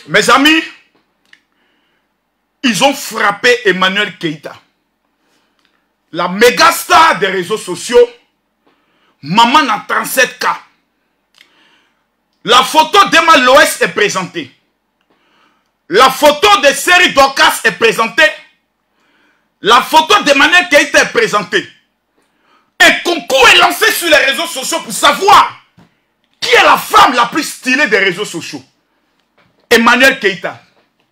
Mes amis, ils ont frappé Emmanuel Keïta. La méga star des réseaux sociaux, maman a 37 cas. La photo d'Emma Loès est présentée. La photo de Série Dorcas est présentée. La photo d'Emmanuel Keïta est présentée. Un concours est lancé sur les réseaux sociaux pour savoir qui est la femme la plus stylée des réseaux sociaux. Emmanuel Keïta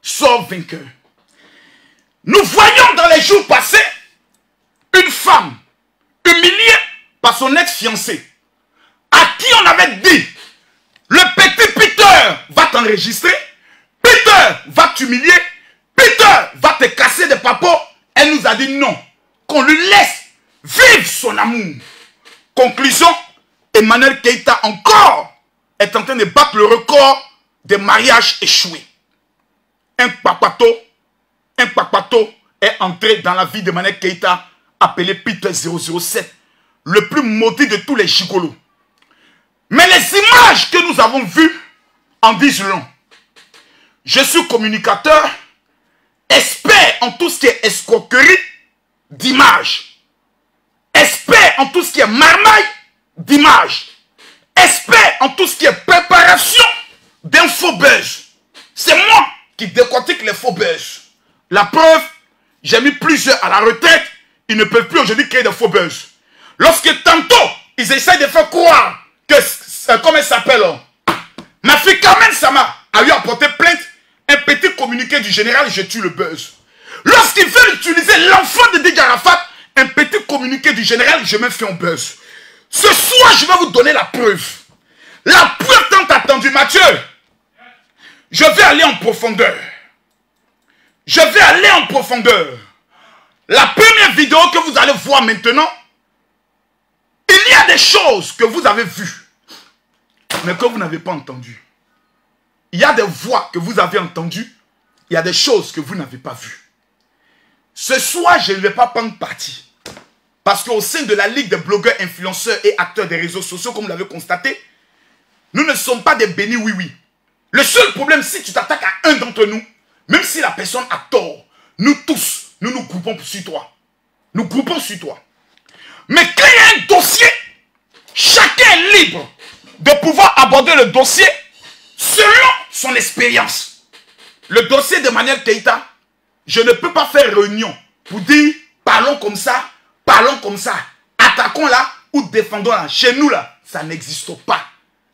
sort vainqueur. Nous voyons dans les jours passés une femme humiliée par son ex-fiancé à qui on avait dit le petit Peter va t'enregistrer, Peter va t'humilier, Peter va te casser des papos. Elle nous a dit non, qu'on lui laisse vivre son amour. Conclusion, Emmanuel Keïta encore est en train de battre le record des mariages échoués. Un papato est entré dans la vie d'Emmanuel Keïta appelé Peter 007, le plus maudit de tous les gigolos. Mais les images que nous avons vues en disent long. Je suis communicateur, expert en tout ce qui est escroquerie d'images, expert en tout ce qui est marmaille d'images, expert en tout ce qui est préparation d'un faux buzz. C'est moi qui décortique les faux buzz. La preuve, j'ai mis plusieurs à la retraite, ils ne peuvent plus aujourd'hui créer des faux buzz. Lorsque tantôt, ils essayent de faire croire que, comment elle s'appelle, ma fille Carmen Sama a eu à porter plainte, un petit communiqué du général, je tue le buzz. Lorsqu'ils veulent utiliser l'enfant de Didier Arafat, un petit communiqué du général, je me fais un buzz. Ce soir, je vais vous donner la preuve. La preuve tant attendue, Mathieu. Je vais aller en profondeur. Je vais aller en profondeur. La première vidéo que vous allez voir maintenant, il y a des choses que vous avez vues, mais que vous n'avez pas entendues. Il y a des voix que vous avez entendues, il y a des choses que vous n'avez pas vues. Ce soir, je ne vais pas prendre parti. Parce qu'au sein de la Ligue des blogueurs, influenceurs et acteurs des réseaux sociaux, comme vous l'avez constaté, nous ne sommes pas des bénis oui-oui. Le seul problème, si tu t'attaques à un d'entre nous, même si la personne a tort, nous tous, nous nous groupons sur toi. Nous groupons sur toi. Mais quand il y a un dossier, chacun est libre de pouvoir aborder le dossier selon son expérience. Le dossier d'Emmanuel Keïta, je ne peux pas faire réunion pour dire parlons comme ça, attaquons là ou défendons là. Chez nous là, ça n'existe pas.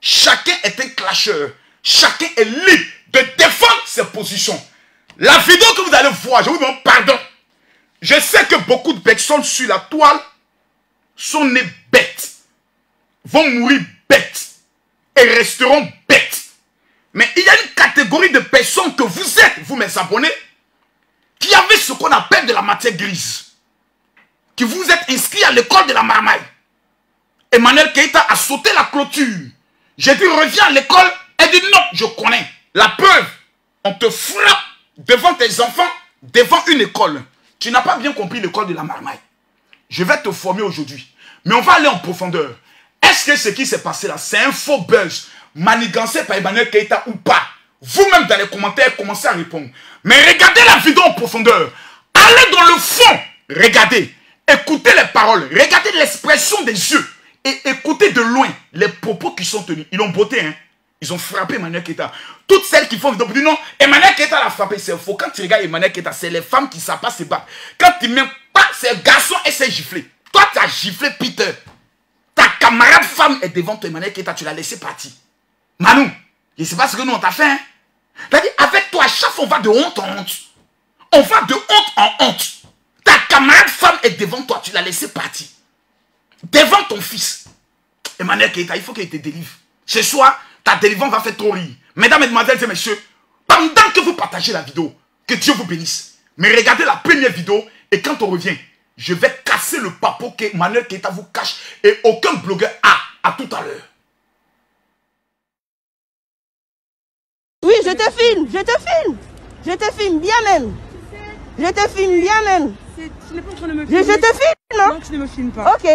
Chacun est un clasheur. Chacun est libre de défendre ses positions. La vidéo que vous allez voir, je vous demande pardon. Je sais que beaucoup de personnes sur la toile sont nées bêtes, vont mourir bêtes et resteront bêtes. Mais il y a une catégorie de personnes que vous êtes, vous mes abonnés, qui avez ce qu'on appelle de la matière grise, qui vous êtes inscrits à l'école de la marmaille. Emmanuel Keïta a sauté la clôture. J'ai dit reviens à l'école. Elle dit non, je connais. La preuve, on te frappe devant tes enfants, devant une école. Tu n'as pas bien compris l'école de la marmaille. Je vais te former aujourd'hui. Mais on va aller en profondeur. Est-ce que ce qui s'est passé là, c'est un faux buzz manigancé par Emmanuel Keïta ou pas? Vous-même dans les commentaires, commencez à répondre. Mais regardez la vidéo en profondeur. Allez dans le fond. Regardez. Écoutez les paroles. Regardez l'expression des yeux. Et écoutez de loin les propos qui sont tenus. Ils ont beauté, hein. Ils ont frappé Emmanuel Keïta. Toutes celles qui font vidéo disent non, Emmanuel Keïta l'a frappé. C'est faux. Quand tu regardes Emmanuel Keïta, c'est les femmes qui savent pas se battre. Quand tu mets pas, c'est le garçon et c'est giflé. Toi, tu as giflé Peter. Ta camarade femme est devant toi, Emmanuel Keïta. Tu l'as laissé partir. Manu, je ne sais pas ce que nous on t'a fait. Hein? C'est-à-dire, avec toi, à chaque fois, on va de honte en honte. On va de honte en honte. Ta camarade femme est devant toi. Tu l'as laissé partir. Devant ton fils. Emmanuel Keïta, il faut qu'il te délivre. Ce soir, ta délivrance va faire trop rire. Mesdames, mesdemoiselles et messieurs, pendant que vous partagez la vidéo, que Dieu vous bénisse. Mais regardez la première vidéo et quand on revient, je vais casser le papo que Emmanuel Keïta vous cache et aucun blogueur a. À tout à l'heure. Oui, je te filme, je te filme. Je te filme bien même. Je te filme bien même. Tu n'es pas en train de me filmer. Je te filme, non? Non, tu ne me filmes pas. Ok.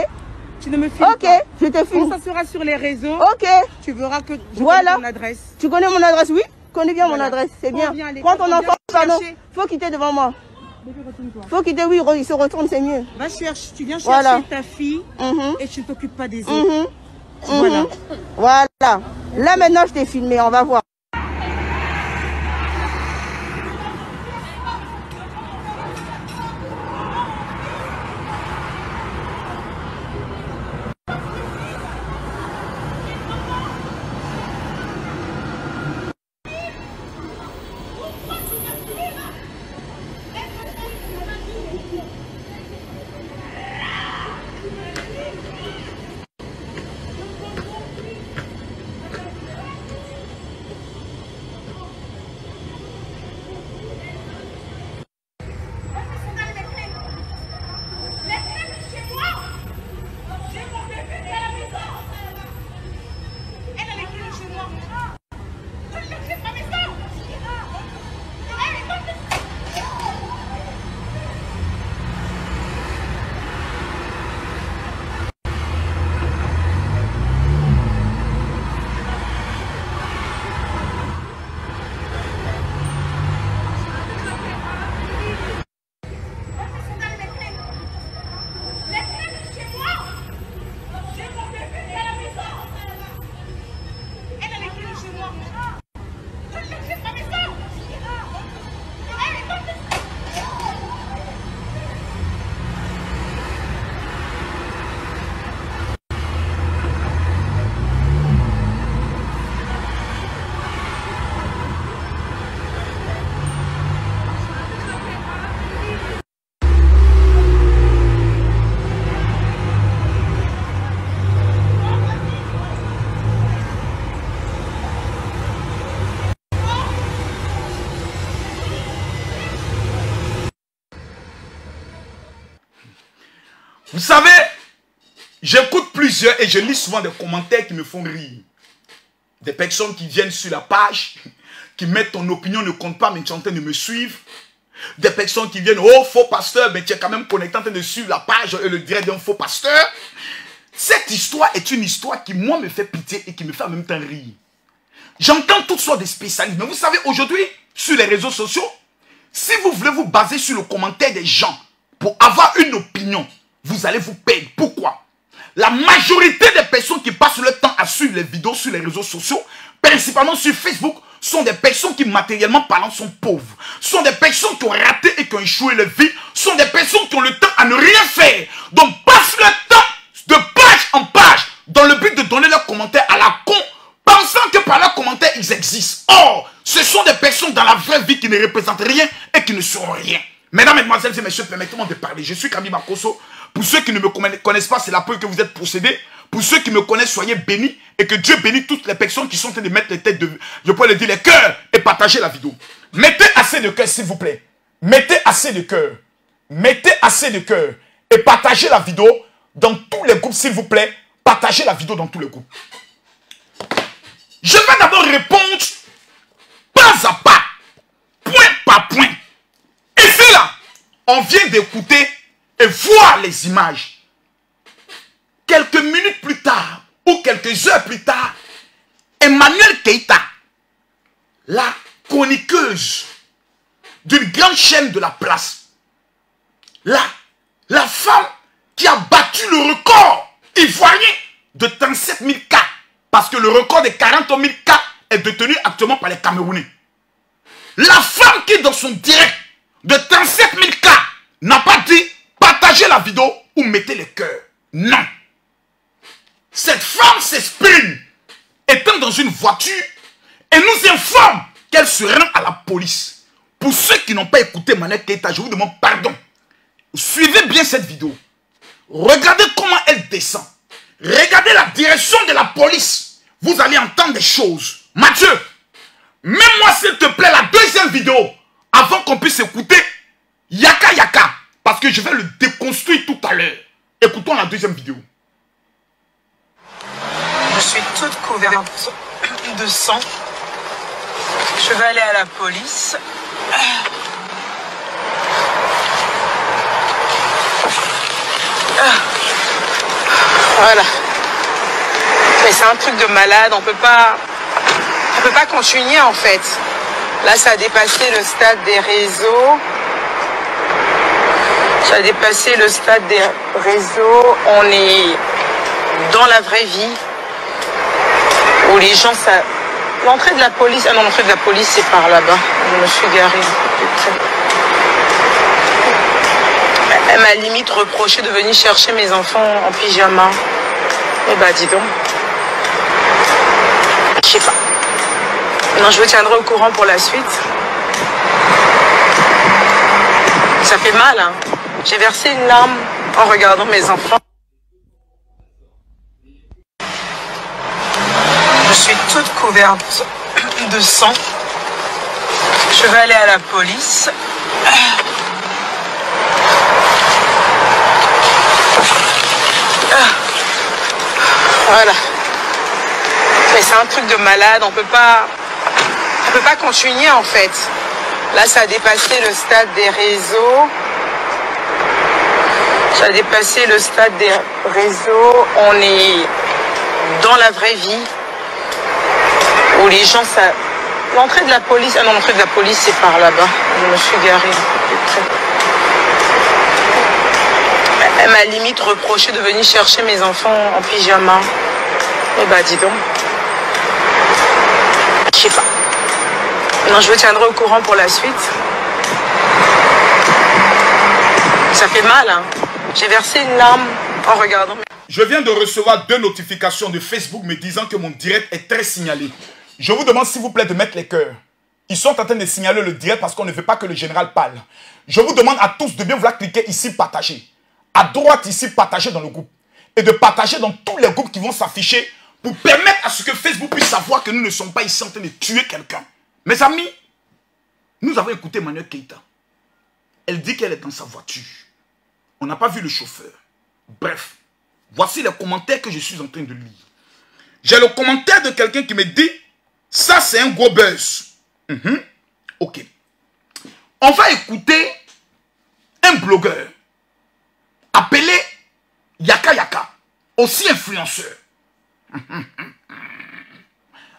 Tu ne me filmes pas. Ok, je te filme. Quand ça sera sur les réseaux, Ok. tu verras que je Voilà. connais ton adresse. Tu connais mon adresse, oui? Connais bien mon adresse, c'est bien. Prends ton enfant, pardon. Faut quitter devant moi. Faut quitter, oui, il se retourne, c'est mieux. Va chercher, tu viens chercher ta fille et tu ne t'occupes pas des autres. Voilà. Voilà. Là maintenant je t'ai filmé, on va voir. Vous savez, j'écoute plusieurs et je lis souvent des commentaires qui me font rire. Des personnes qui viennent sur la page, qui mettent ton opinion ne compte pas, mais tu es en train de me suivre. Des personnes qui viennent, oh faux pasteur, mais tu es quand même connecté en train de suivre la page et le direct d'un faux pasteur. Cette histoire est une histoire qui, moi, me fait pitié et qui me fait en même temps rire. J'entends toutes sortes de spécialistes. Mais vous savez, aujourd'hui, sur les réseaux sociaux, si vous voulez vous baser sur le commentaire des gens pour avoir une opinion, vous allez vous perdre. Pourquoi? La majorité des personnes qui passent le temps à suivre les vidéos sur les réseaux sociaux, principalement sur Facebook, sont des personnes qui, matériellement parlant, sont pauvres. Sont des personnes qui ont raté et qui ont échoué leur vie. Sont des personnes qui ont le temps à ne rien faire. Donc, passent le temps de page en page dans le but de donner leurs commentaires à la con, pensant que par leurs commentaires, ils existent. Or, ce sont des personnes dans la vraie vie qui ne représentent rien et qui ne seront rien. Mesdames, mesdemoiselles et messieurs, permettez-moi de parler. Je suis Kami Makosso. Pour ceux qui ne me connaissent pas, c'est la preuve que vous êtes possédés. Pour ceux qui me connaissent, soyez bénis. Et que Dieu bénisse toutes les personnes qui sont en train de mettre les têtes de... Je peux le dire, les cœurs et partager la vidéo. Mettez assez de cœur, s'il vous plaît. Mettez assez de cœur. Mettez assez de cœur. Et partagez la vidéo dans tous les groupes, s'il vous plaît. Partagez la vidéo dans tous les groupes. Je vais d'abord répondre pas à pas, point par point. Et c'est là, on vient d'écouter et voir les images. Quelques minutes plus tard, ou quelques heures plus tard, Emmanuel Keïta, la chroniqueuse d'une grande chaîne de la place, la femme qui a battu le record ivoirien de 37 000 cas, parce que le record de 40 000 cas est détenu actuellement par les Camerounais. La femme qui, dans son direct de 37 000 cas, n'a pas dit partagez la vidéo ou mettez les cœurs. Non. Cette femme s'exprime étant dans une voiture et nous informe qu'elle se rend à la police. Pour ceux qui n'ont pas écouté Emmanuel Keïta, je vous demande pardon. Suivez bien cette vidéo. Regardez comment elle descend. Regardez la direction de la police. Vous allez entendre des choses. Mathieu, mets-moi s'il te plaît la deuxième vidéo avant qu'on puisse écouter Yaka Yaka. Parce que je vais le déconstruire tout à l'heure. Écoutons la deuxième vidéo. Je suis toute couverte de sang. Je vais aller à la police. Voilà. Mais c'est un truc de malade, on peut pas... On peut pas continuer en fait. Là, ça a dépassé le stade des réseaux. Ça a dépassé le stade des réseaux. On est dans la vraie vie. Où les gens, ça... L'entrée de la police... Ah non, l'entrée de la police, c'est par là-bas. Je me suis garée. Elle m'a limite reproché de venir chercher mes enfants en pyjama. Eh ben, dis donc. Je sais pas. Non, je vous tiendrai au courant pour la suite. Ça fait mal, hein. J'ai versé une larme en regardant mes enfants. Je suis toute couverte de sang. Je vais aller à la police. Voilà. Mais c'est un truc de malade, on peut pas continuer en fait. Là, ça a dépassé le stade des réseaux. Ça a dépassé le stade des réseaux. On est dans la vraie vie. Où les gens, ça... L'entrée de la police... Ah non, l'entrée de la police, c'est par là-bas. Je me suis garée. Elle m'a limite reproché de venir chercher mes enfants en pyjama. Eh ben, dis donc. Je sais pas. Non, je vous tiendrai au courant pour la suite. Ça fait mal, hein. J'ai versé une larme en regardant. Je viens de recevoir 2 notifications de Facebook me disant que mon direct est très signalé. Je vous demande s'il vous plaît de mettre les cœurs. Ils sont en train de signaler le direct parce qu'on ne veut pas que le général parle. Je vous demande à tous de bien vouloir cliquer ici, partager. À droite ici, partager dans le groupe. Et de partager dans tous les groupes qui vont s'afficher pour permettre à ce que Facebook puisse savoir que nous ne sommes pas ici en train de tuer quelqu'un. Mes amis, nous avons écouté Manuel Keïta. Elle dit qu'elle est dans sa voiture. On n'a pas vu le chauffeur. Bref, voici les commentaires que je suis en train de lire. J'ai le commentaire de quelqu'un qui me dit « Ça, c'est un gros buzz. » Ok. On va écouter un blogueur appelé Yaka Yaka, aussi influenceur.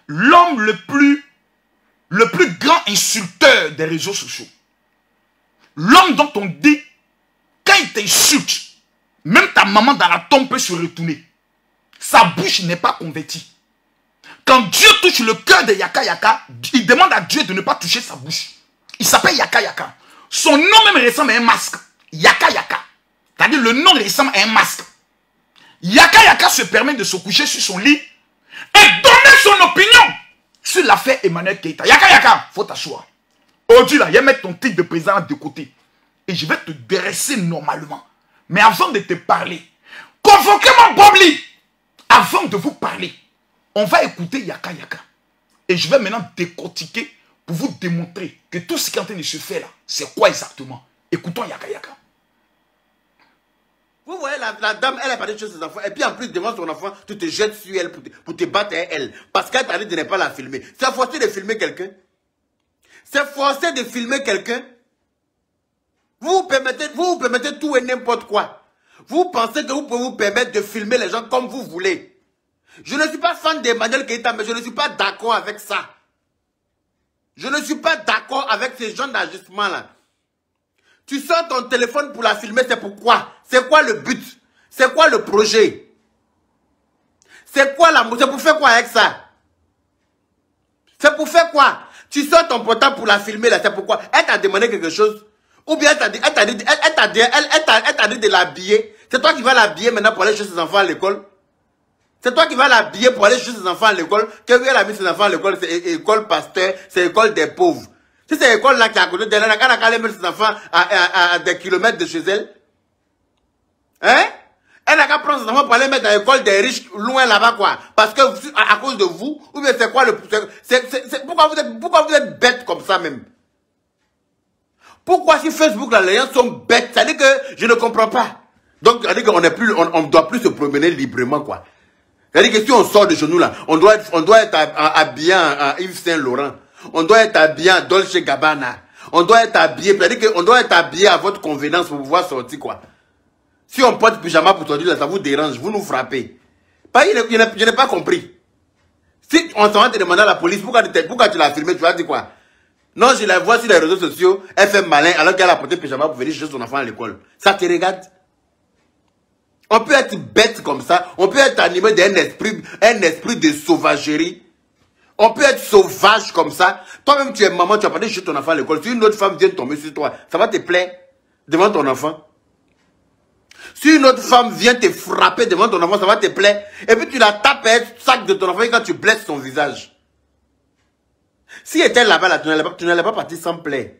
L'homme le plus grand insulteur des réseaux sociaux. L'homme dont on dit, quand il t'insulte, même ta maman dans la tombe peut se retourner. Sa bouche n'est pas convertie. Quand Dieu touche le cœur de Yaka Yaka, il demande à Dieu de ne pas toucher sa bouche. Il s'appelle Yaka Yaka. Son nom même ressemble à un masque. Yaka Yaka. C'est-à-dire le nom ressemble à un masque. Yaka Yaka se permet de se coucher sur son lit et donner son opinion sur l'affaire Emmanuel Keïta. Yaka Yaka, faut t'asseoir. Aujourd'hui là, il va mettre ton titre de président de côté. Et je vais te dresser normalement. Mais avant de te parler, convoquez-moi Bobli. Avant de vous parler, on va écouter Yaka Yaka. Et je vais maintenant décortiquer pour vous démontrer que tout ce qui est en train de se faire là, c'est quoi exactement. Écoutons Yaka Yaka. Vous voyez, la dame, elle a parlé de ses enfants. Et puis en plus, devant son enfant, tu te jettes sur elle pour te battre à elle. Parce qu'elle t'a dit de ne pas la filmer. C'est forcé de filmer quelqu'un. C'est forcé de filmer quelqu'un. Vous vous permettez tout et n'importe quoi. Vous pensez que vous pouvez vous permettre de filmer les gens comme vous voulez. Je ne suis pas fan d'Emmanuel Keïta, mais je ne suis pas d'accord avec ça. Je ne suis pas d'accord avec ces genres d'ajustements-là. Tu sors ton téléphone pour la filmer, c'est pourquoi? C'est quoi le but? C'est quoi le projet? C'est quoi c'est pour faire quoi avec ça? C'est pour faire quoi? Tu sors ton portable pour la filmer, là, c'est pourquoi? Elle t'a demandé quelque chose? Ou bien elle t'a dit de l'habiller. C'est toi qui vas l'habiller maintenant pour aller chez ses enfants à l'école? C'est toi qui vas l'habiller pour aller chez ses enfants à l'école? Elle a mis ses enfants à l'école, c'est école pasteur, c'est école des pauvres. Si c'est l'école là qui est à côté d'elle, elle n'a qu'à aller mettre ses enfants à des kilomètres de chez elle. Hein? Elle n'a qu'à prendre ses enfants pour aller mettre dans l'école des riches loin là-bas quoi. Parce que à cause de vous, ou bien c'est quoi le... pourquoi vous êtes bête comme ça même? Pourquoi si Facebook là les gens sont bêtes? Ça veut dire que je ne comprends pas. Donc ça veut dire qu'on ne doit plus se promener librement quoi. Ça veut dire que si on sort de chez nous là, on doit être habillé en Yves Saint Laurent. On doit être habillé en Dolce Gabbana. On doit être habillé, c'est-à-dire qu'on doit être habillé à votre convenance pour pouvoir sortir quoi. Si on porte pyjama pour sortir là, ça vous dérange, vous nous frappez. Je n'ai pas compris. Si on s'en va te demander à la police, pourquoi tu l'as filmé, tu vas dire quoi? Non, je la vois sur les réseaux sociaux, elle fait malin alors qu'elle a porté pyjama pour venir chercher son enfant à l'école. Ça te regarde? On peut être bête comme ça, on peut être animé d'un esprit de sauvagerie. On peut être sauvage comme ça. Toi-même, tu es maman, tu as pas chercher ton enfant à l'école. Si une autre femme vient tomber sur toi, ça va te plaire devant ton enfant. Si une autre femme vient te frapper devant ton enfant, ça va te plaire. Et puis tu la tapes à un sac de ton enfant et quand tu blesses son visage. Si elle était là-bas, tu n'allais pas partir sans plaire.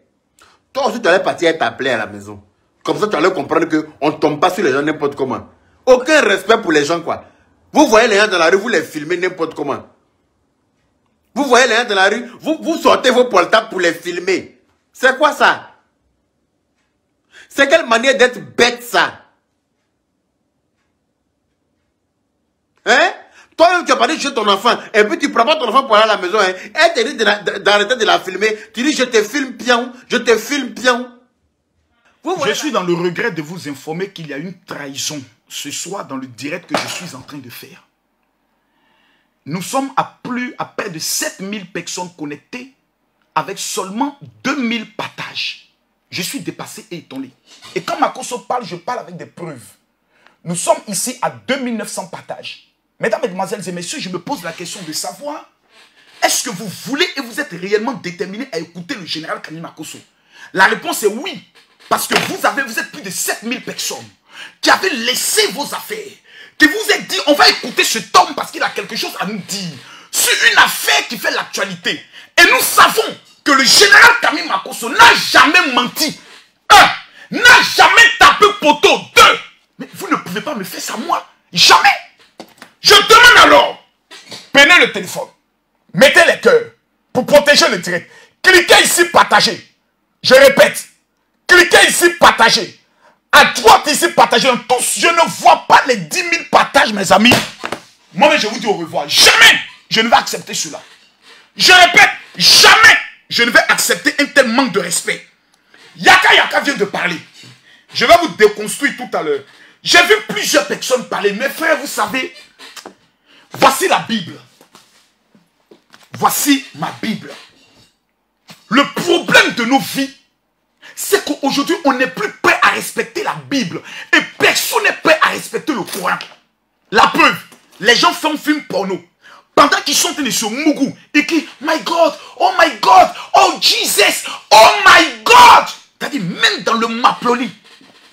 Toi aussi, tu allais partir avec ta plaie à la maison. Comme ça, tu allais comprendre qu'on ne tombe pas sur les gens n'importe comment. Aucun respect pour les gens, quoi. Vous voyez les gens dans la rue, vous les filmez n'importe comment. Vous voyez les gens dans la rue, vous sortez vos portables pour les filmer. C'est quoi ça? C'est quelle manière d'être bête, ça? Hein? Toi-même, tu as parlé chez ton enfant, et puis tu prends pas ton enfant pour aller à la maison, hein? Elle te dit d'arrêter de la filmer. Tu dis, je te filme pion, je te filme pion. Je suis dans le regret de vous informer qu'il y a une trahison ce soir dans le direct que je suis en train de faire. Nous sommes à près de 7000 personnes connectées avec seulement 2000 partages. Je suis dépassé et étonné. Et quand Makosso parle, je parle avec des preuves. Nous sommes ici à 2900 partages. Mesdames, mesdemoiselles et messieurs, je me pose la question de savoir, est-ce que vous voulez et vous êtes réellement déterminés à écouter le général Kani Makosso? La réponse est oui. Parce que vous êtes plus de 7000 personnes qui avez laissé vos affaires, qui vous êtes dit, on va écouter cet homme parce qu'il a quelque chose à nous dire sur une affaire qui fait l'actualité. Et nous savons que le général Kani Makosso n'a jamais menti. Un, n'a jamais tapé poteau. Deux, mais vous ne pouvez pas me faire ça moi. Jamais. Je demande alors, prenez le téléphone, mettez les cœurs pour protéger le direct. Cliquez ici, partagez. Je répète, cliquez ici, partagez. À droite ici, partagez. Tous, je ne vois pas les 10 000 partages, mes amis. Moi, je vous dis au revoir. Jamais je ne vais accepter cela. Je répète, jamais je ne vais accepter un tel manque de respect. Yaka vient de parler. Je vais vous déconstruire tout à l'heure. J'ai vu plusieurs personnes parler. Mes frères, vous savez, voici la Bible. Voici ma Bible. Le problème de nos vies, c'est qu'aujourd'hui, on n'est plus prêt à respecter la Bible. Et personne n'est prêt à respecter le Coran. La preuve, les gens font un film porno. Pendant qu'ils sont en sur Mougou, et qui, my God, oh Jesus, oh my God. C'est-à-dire, même dans le maploli,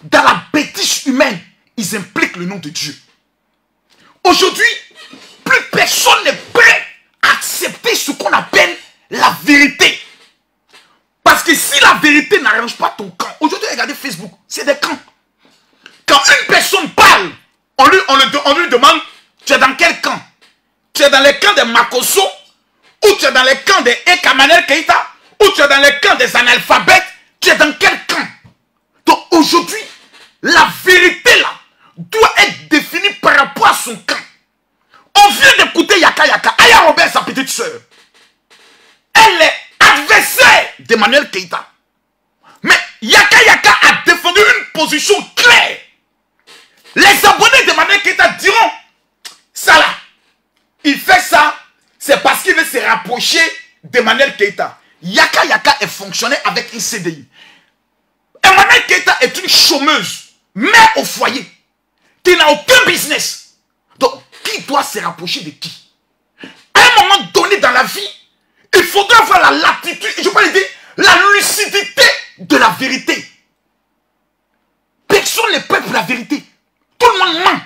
dans la bêtise humaine, ils impliquent le nom de Dieu. Aujourd'hui, plus personne n'est prêt à accepter ce qu'on appelle la vérité. Parce que si la vérité n'arrange pas ton camp, aujourd'hui, regardez Facebook, c'est des camps. Quand une personne parle, on lui demande, tu es dans quel camp? Tu es dans les camps des Makosso, ou tu es dans les camps des Ekamanel Keïta, ou tu es dans les camps des analphabètes, tu es dans quel camp? Donc aujourd'hui, la vérité là, doit être définie par rapport à son camp. On vient d'écouter Yaka. Aya Robert, sa petite soeur. Elle est adversaire d'Emmanuel Keïta. Mais Yaka a défendu une position claire. Les abonnés d'Emmanuel Keïta diront, ça là, il fait ça, c'est parce qu'il veut se rapprocher d'Emmanuel Keïta. Yaka est fonctionnaire avec un CDI. Emmanuel Keïta est une chômeuse, mère au foyer, qui n'a aucun business. Donc, qui doit se rapprocher de qui? À un moment donné dans la vie, il faudra avoir la latitude, je peux dire, la lucidité de la vérité. Personne n'est prêt pour la vérité. Tout le monde ment.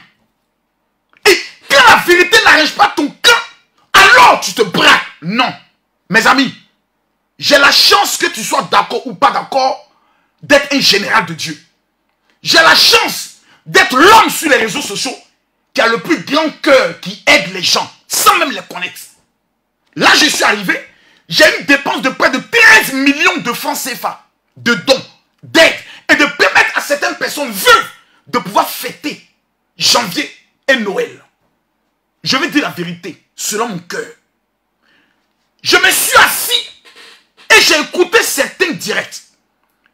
Et quand la vérité n'arrange pas ton camp, alors tu te braques. Non. Mes amis, j'ai la chance que tu sois d'accord ou pas d'accord d'être un général de Dieu. J'ai la chance d'être l'homme sur les réseaux sociaux qui a le plus grand cœur, qui aide les gens sans même les connaître. Là, je suis arrivé, j'ai une dépense de près de 13 millions de francs CFA, de dons, d'aides, et de permettre à certaines personnes veuves de pouvoir fêter janvier et Noël. Je vais dire la vérité, selon mon cœur. Je me suis assis et j'ai écouté certains directs.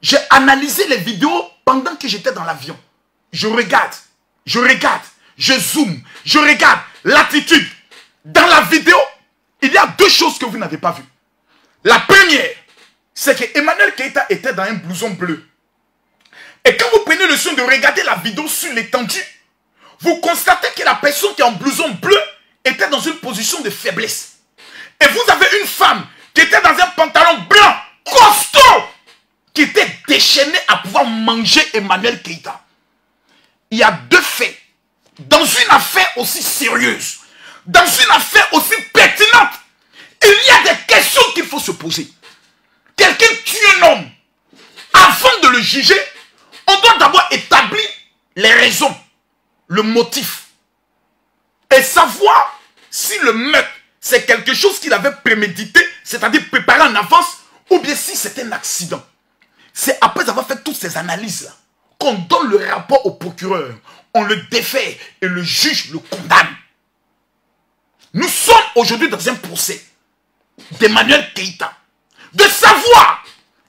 J'ai analysé les vidéos pendant que j'étais dans l'avion. Je regarde, je zoome, je regarde l'attitude. Dans la vidéo, il y a deux choses que vous n'avez pas vues. La première, c'est que Emmanuel Keïta était dans un blouson bleu. Et quand vous prenez le soin de regarder la vidéo sur l'étendue, vous constatez que la personne qui est en blouson bleu était dans une position de faiblesse. Et vous avez une femme qui était dans un pantalon blanc, costaud, qui était déchaînée à pouvoir manger Emmanuel Keïta. Il y a deux faits. Dans une affaire aussi sérieuse, dans une affaire aussi pertinente, il y a des questions qu'il faut se poser. Quelqu'un tue un homme. Avant de le juger, on doit d'abord établir les raisons, le motif. Et savoir si le meurtre, c'est quelque chose qu'il avait prémédité, c'est-à-dire préparé en avance, ou bien si c'est un accident. C'est après avoir fait toutes ces analyses-là qu'on donne le rapport au procureur, on le défait et le juge le condamne. Nous sommes aujourd'hui dans un procès d'Emmanuel Keïta. De savoir,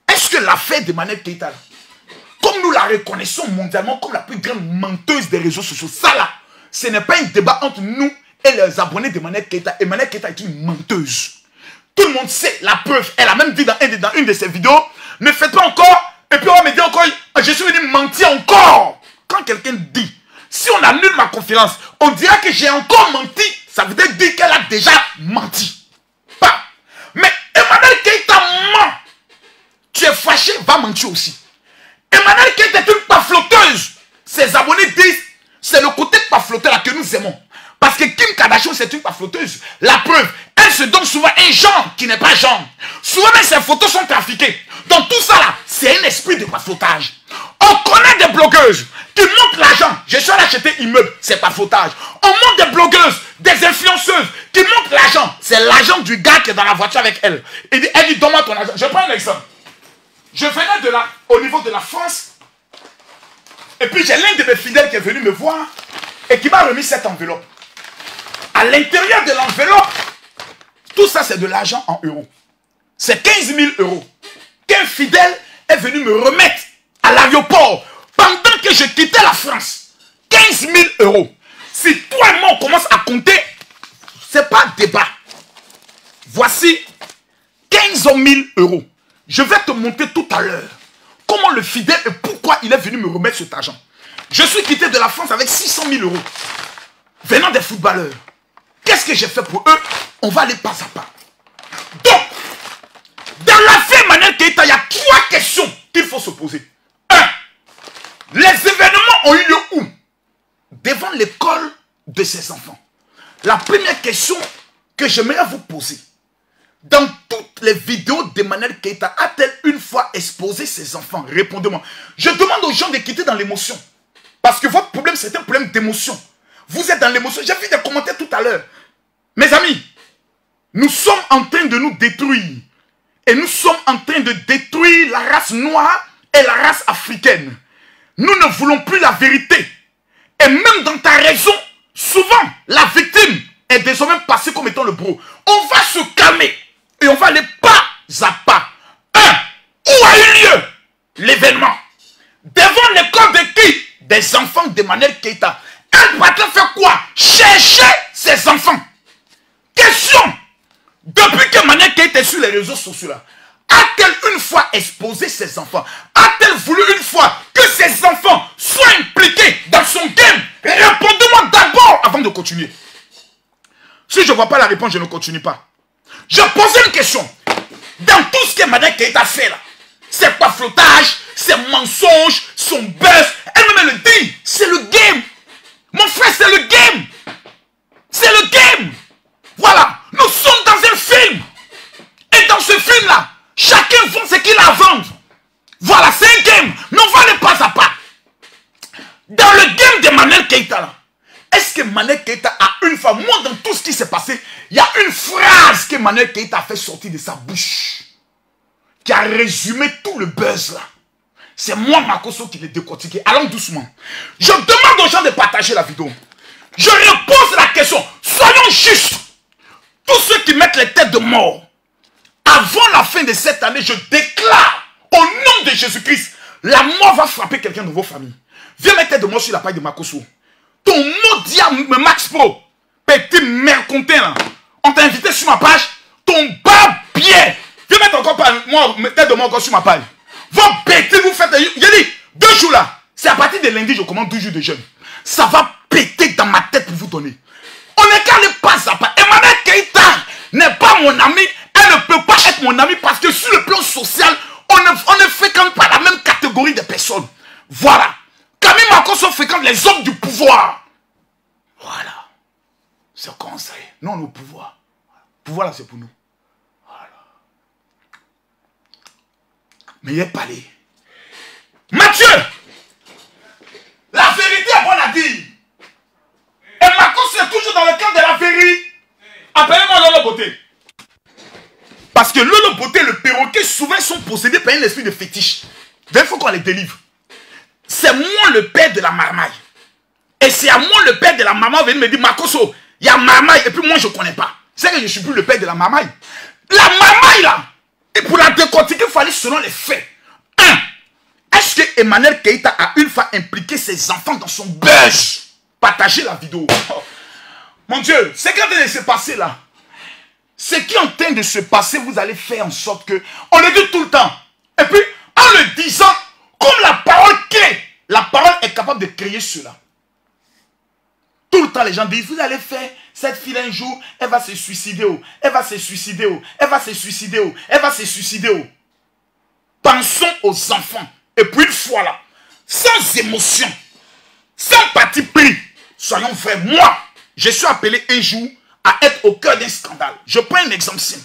est-ce que l'affaire d'Emmanuel Keïta, comme nous la reconnaissons mondialement comme la plus grande menteuse des réseaux sociaux, ça là, ce n'est pas un débat entre nous et les abonnés d'Emmanuel Keïta. Emmanuel Keïta est une menteuse. Tout le monde sait la preuve. Elle a même dit dans une de ses vidéos, ne faites pas encore, et puis on va me dire encore, je suis venu mentir encore. Quand quelqu'un dit, si on annule ma conférence, on dira que j'ai encore menti, ça veut dire qu'elle a déjà menti. Pas. Mais Emmanuel Keïta ment. Tu es fâché, va mentir aussi. Emmanuel Keïta est une pafloteuse. Ses abonnés disent, c'est le côté pafloteur là que nous aimons. Parce que Kim Kardashian, c'est une pafloteuse. La preuve, elle se donne souvent un genre qui n'est pas genre. Souvent même ses photos sont trafiquées. Donc tout ça là, c'est un esprit de paflotage. On connaît des blogueuses qui montrent l'argent. Je suis allé acheter immeuble, c'est paflotage. On montre des blogueuses, des influenceuses qui montrent l'argent. C'est l'argent du gars qui est dans la voiture avec elle. Elle dit, donne-moi ton argent. Je prends un exemple. Je venais au niveau de la France. Et puis j'ai l'un de mes fidèles qui est venu me voir et qui m'a remis cette enveloppe. À l'intérieur de l'enveloppe, tout ça c'est de l'argent en euros. C'est 15 000 euros qu'un fidèle est venu me remettre à l'aéroport pendant que je quittais la France. 15 000 euros. Si toi et moi on commence à compter, c'est pas débat. Voici 15 000 euros. Je vais te montrer tout à l'heure comment le fidèle et pourquoi il est venu me remettre cet argent. Je suis quitté de la France avec 600 000 euros venant des footballeurs. Qu'est-ce que j'ai fait pour eux? On va aller pas à pas. Donc, dans l'affaire Emmanuel Keïta, il y a trois questions qu'il faut se poser. 1. Les événements ont eu lieu où? Devant l'école de ses enfants. La première question que j'aimerais vous poser. Dans toutes les vidéos d'Emmanuel Keïta, a-t-elle une fois exposé ses enfants? Répondez-moi. Je demande aux gens de quitter dans l'émotion. Parce que votre problème, c'est un problème d'émotion. Vous êtes dans l'émotion. J'ai vu des commentaires tout à l'heure. Mes amis, nous sommes en train de nous détruire. Et nous sommes en train de détruire la race noire et la race africaine. Nous ne voulons plus la vérité. Et même dans ta raison, souvent, la victime est désormais passée comme étant le bourreau. On va se calmer. Et on va aller pas à pas. 1. Où a eu lieu l'événement? Devant l'école de qui? Des enfants d'Emmanuel Keïta. Elle va te faire quoi? Chercher ses enfants. Question. Depuis que Emmanuel Keïta est sur les réseaux sociaux là, a-t-elle une fois exposé ses enfants? A-t-elle voulu une fois que ses enfants soient impliqués dans son game? Répondez-moi d'abord avant de continuer. Si je ne vois pas la réponse, je ne continue pas. Je pose une question. Dans tout ce que Emmanuel Keïta fait là, c'est pas flottage, c'est mensonge, son buzz, elle-même le dit, c'est le game. Mon frère, c'est le game. C'est le game. Voilà, nous sommes dans un film. Et dans ce film-là, chacun vend ce qu'il a à vendre. Voilà, c'est un game. Mais on va aller pas à pas. Dans le game d'Emmanuel Keïta là, est-ce que Emmanuel Keïta a une fois, moi dans tout ce qui s'est passé, il y a une phrase qu'Emmanuel Keïta a fait sortir de sa bouche, qui a résumé tout le buzz là. C'est moi, Makosso, qui l'ai décortiqué. Allons doucement. Je demande aux gens de partager la vidéo. Je repose la question. Soyons justes. Tous ceux qui mettent les têtes de mort, avant la fin de cette année, je déclare, au nom de Jésus-Christ, la mort va frapper quelqu'un de vos familles. Viens mettre tête de mort sur la page de Makosso. Ton maudit Max Pro, petit mercontin là, On t'a invité sur ma page. Ton bas bien. Viens mettre encore moi, tête de moi encore sur ma page. Vos bêtises, vous faites. J'ai dit, 2 jours là. C'est à partir de lundi, je commande 12 jours de jeûne. Ça va péter dans ma tête pour vous donner. On ne calme pas ça. Emmanuel Keïta n'est pas mon ami. Elle ne peut pas être mon ami parce que sur le plan social, on ne fréquente pas la même catégorie de personnes. Voilà. Camille Makosso fréquente les hommes du pouvoir. Voilà. C'est comme ça. Nous, on est au pouvoir. Le pouvoir là, c'est pour nous. Voilà. Mais il est parlé. Mathieu, la vérité est bonne à dire. Et Makosso est toujours dans le camp de la vérité. Appelez-moi Lolo Beauté. Parce que Lolo Beauté, le perroquet, souvent sont possédés par un esprit de fétiche. Il faut qu'on les délivre. C'est moi le père de la marmaille. Et c'est à moi le père de la maman venir me dire, Makosso, il y a marmaille. Et puis moi, je ne connais pas. C'est que je ne suis plus le père de la marmaille. La marmaille, là, et pour la décortiquer, il fallait selon les faits. 1. Est-ce que Emmanuel Keïta a une fois impliqué ses enfants dans son buzz? Partagez la vidéo. Oh. Mon Dieu, c'est qu'en train de se passer là. Ce qui est en train de se passer, vous allez faire en sorte que... On le dit tout le temps. Et puis, en le disant, comme la parole crée, la parole est capable de créer cela. Tout le temps, les gens disent, vous allez faire, cette fille un jour, elle va se suicider. Oh. Elle va se suicider. Oh. Elle va se suicider. Oh. Elle va se suicider. Oh. Pensons aux enfants. Et puis une fois là, sans émotion, sans parti pris, soyons vrais. Moi, je suis appelé un jour à être au cœur d'un scandale. Je prends un exemple simple.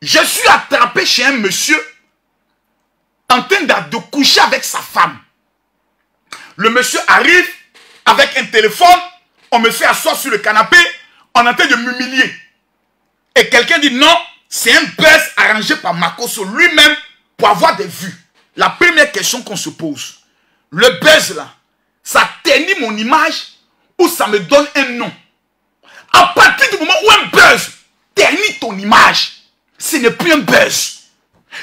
Je suis attrapé chez un monsieur en train de coucher avec sa femme. Le monsieur arrive avec un téléphone, on me fait asseoir sur le canapé, on est en train de m'humilier. Et quelqu'un dit non, c'est un buzz arrangé par Makosso lui-même pour avoir des vues. La première question qu'on se pose, le buzz là, ça ternit mon image ou ça me donne un nom? À partir du moment où un buzz ternit ton image, ce n'est plus un buzz.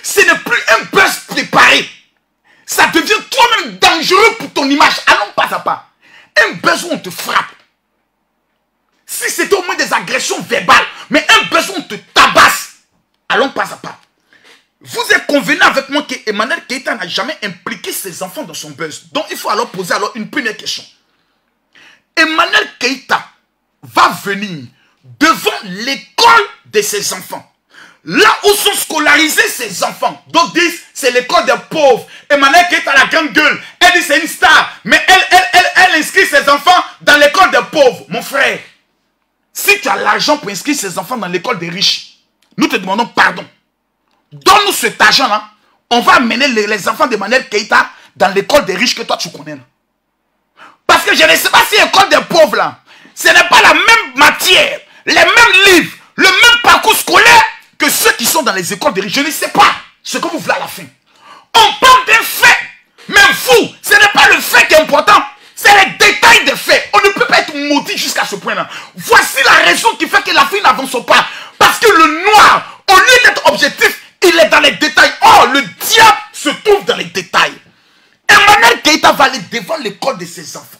Ce n'est plus un buzz préparé. Ça devient toi-même dangereux pour ton image. Allons pas à pas. Un buzz où on te frappe. Si c'était au moins des agressions verbales, mais un buzz où on te tabasse. Allons pas à pas. Vous êtes convenu avec moi que Emmanuel Keïta n'a jamais impliqué ses enfants dans son buzz. Donc il faut alors poser alors une première question. Emmanuel Keïta va venir devant l'école de ses enfants. Là où sont scolarisés ses enfants. D'autres disent c'est l'école des pauvres. Emmanuel Keïta la grande gueule. Elle dit c'est une star. Mais elle inscrit ses enfants dans l'école des pauvres. Mon frère, si tu as l'argent pour inscrire ses enfants dans l'école des riches, nous te demandons pardon. Donne-nous cet argent-là. On va amener les enfants d'Emmanuel Keïta dans l'école des riches que toi tu connais. Là. Parce que je ne sais pas si l'école des pauvres, là, ce n'est pas la même matière, les mêmes livres, le même parcours scolaire que ceux qui sont dans les écoles des riches. Je ne sais pas ce que vous voulez à la fin. On parle des faits. Mais vous, ce n'est pas le fait qui est important. C'est les détails des faits. On ne peut pas être maudit jusqu'à ce point-là. Voici la raison qui fait que la fille n'avance pas. Parce que le noir, au lieu d'être objectif, il est dans les détails. Oh, le diable se trouve dans les détails. Emmanuel Keïta va aller devant l'école de ses enfants.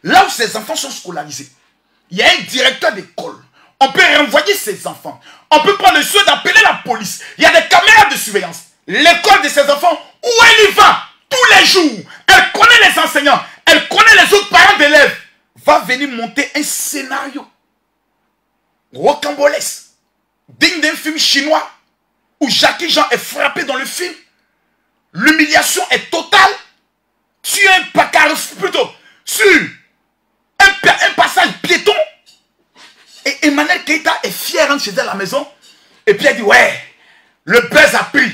Là où ses enfants sont scolarisés, il y a un directeur d'école. On peut renvoyer ses enfants. On peut prendre le soin d'appeler la police. Il y a des caméras de surveillance. L'école de ses enfants, où elle y va tous les jours. Elle connaît les enseignants. Elle connaît les autres parents d'élèves. Va venir monter un scénario rocambolesque, digne d'un film chinois où Jackie Jean est frappé dans le film. L'humiliation est totale. Sur un placard, plutôt, sur un passage piéton. Et Emmanuel Keïta est fier de chez elle à la maison. Et puis elle dit, ouais, le buzz a pris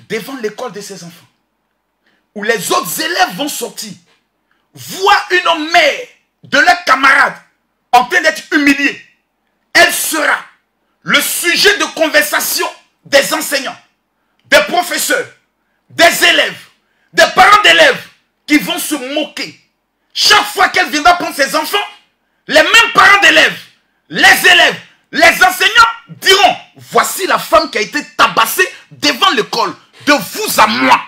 devant l'école de ses enfants. Où les autres élèves vont sortir, voir une mère de leurs camarades en train d'être humiliée. Elle sera le sujet de conversation des enseignants, des professeurs, des élèves, des parents d'élèves qui vont se moquer. Chaque fois qu'elle viendra prendre ses enfants, les mêmes parents d'élèves, les élèves, les enseignants diront, voici la femme qui a été tabassée devant l'école, de vous à moi.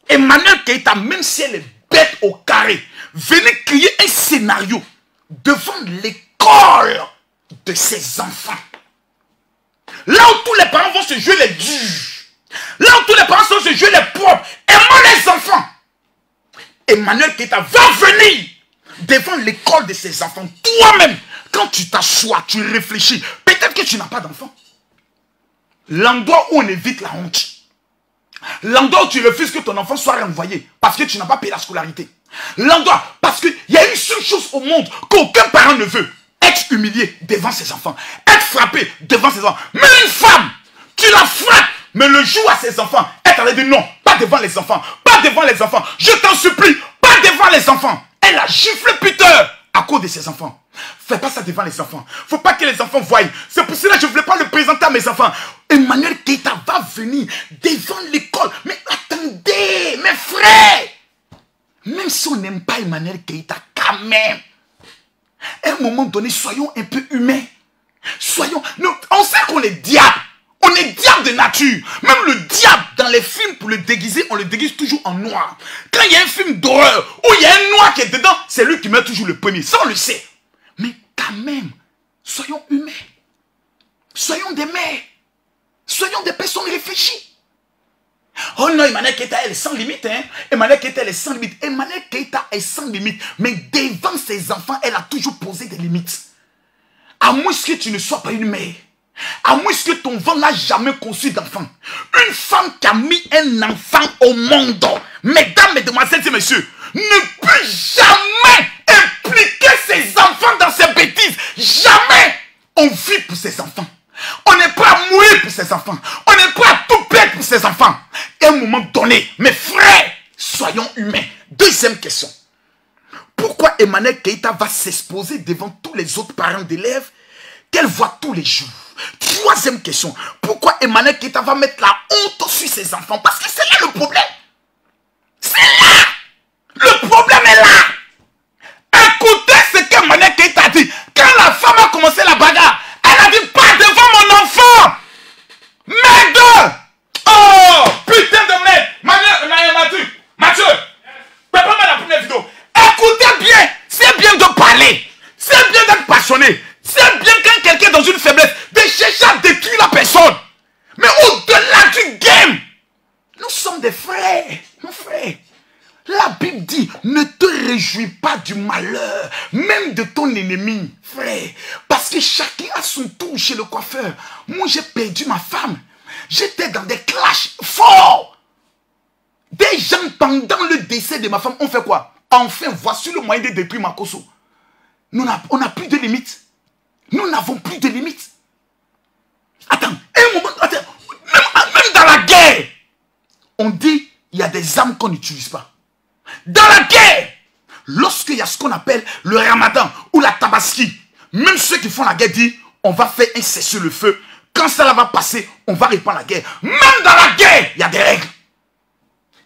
Emmanuel Keïta, même si elle est bête au carré, venez créer un scénario devant l'école de ses enfants. Là où tous les parents vont se jouer les durs. Là où tous les parents vont se jouer les propres. Aimant les enfants. Emmanuel Keïta va venir devant l'école de ses enfants. Toi-même, quand tu t'assois, tu réfléchis. Peut-être que tu n'as pas d'enfant. L'endroit où on évite la honte. L'endroit où tu refuses que ton enfant soit renvoyé parce que tu n'as pas payé la scolarité. L'endroit, parce qu'il y a une seule chose au monde qu'aucun parent ne veut. Être humilié devant ses enfants. Être frappé devant ses enfants. Mais une femme, tu la frappes. Mais le jour à ses enfants, elle t'a dit non, pas devant les enfants. Pas devant les enfants. Je t'en supplie, pas devant les enfants. Elle a giflé Peter à cause de ses enfants. Fais pas ça devant les enfants. Faut pas que les enfants voient. C'est pour cela que je ne voulais pas le présenter à mes enfants. Emmanuel Keïta va venir devant l'école. Mais attendez, mes frères. Même si on n'aime pas Emmanuel Keïta, quand même. À un moment donné, soyons un peu humains. Soyons... Nous, on sait qu'on est diable. On est diable de nature. Même le diable, dans les films, pour le déguiser, on le déguise toujours en noir. Quand il y a un film d'horreur, où il y a un noir qui est dedans, c'est lui qui meurt toujours le premier. Ça, on le sait. Mais quand même, soyons humains. Soyons des mères. Soyons des personnes réfléchies. Oh non, Emmanuel Keïta, elle est sans limite. Hein? Emmanuel Keïta, elle est sans limite. Emmanuel Keïta est sans limite. Mais devant ses enfants, elle a toujours posé des limites. À moins que tu ne sois pas une mère. À moins que ton ventre n'a jamais conçu d'enfant. Une femme qui a mis un enfant au monde, mesdames, mesdemoiselles et messieurs, ne peut jamais impliquer ses enfants dans ses bêtises. Jamais. On vit pour ses enfants. On n'est pas à mourir pour ses enfants. On n'est pas à tout perdre pour ses enfants. Et à un moment donné, mes frères, soyons humains. Deuxième question. Pourquoi Emmanuel Keïta va s'exposer devant tous les autres parents d'élèves qu'elle voit tous les jours? Troisième question. Pourquoi Emmanuel Keïta va mettre la honte sur ses enfants? Parce que c'est là le problème. C'est là. Le problème est là. Écoutez ce qu'Emmanuel Keïta dit. Quand la femme a commencé la bagarre, elle a dit pas devant mon enfant. Merde. Oh, putain de merde. Mathieu, prépare-moi la première vidéo. Écoutez bien. C'est bien de parler. C'est bien d'être passionné. C'est bien quand quelqu'un est dans une faiblesse de chercher à détruire la personne. Mais au-delà du game, nous sommes des frères. Mon frère. La Bible dit, ne te réjouis pas du malheur, même de ton ennemi, frère. Parce que chacun a son tour chez le coiffeur. Moi, j'ai perdu ma femme. J'étais dans des clashs forts. Des gens, pendant le décès de ma femme, ont fait quoi? Enfin, voici le moyen de détruire ma Koso. On n'a plus de limites. Nous n'avons plus de limites. Attends, un moment, attends. Même dans la guerre, on dit, il y a des armes qu'on n'utilise pas. Dans la guerre, lorsqu'il y a ce qu'on appelle le ramadan ou la tabaski, même ceux qui font la guerre disent, on va faire un cessez-le-feu. Quand cela va passer, on va répandre la guerre. Même dans la guerre, il y a des règles.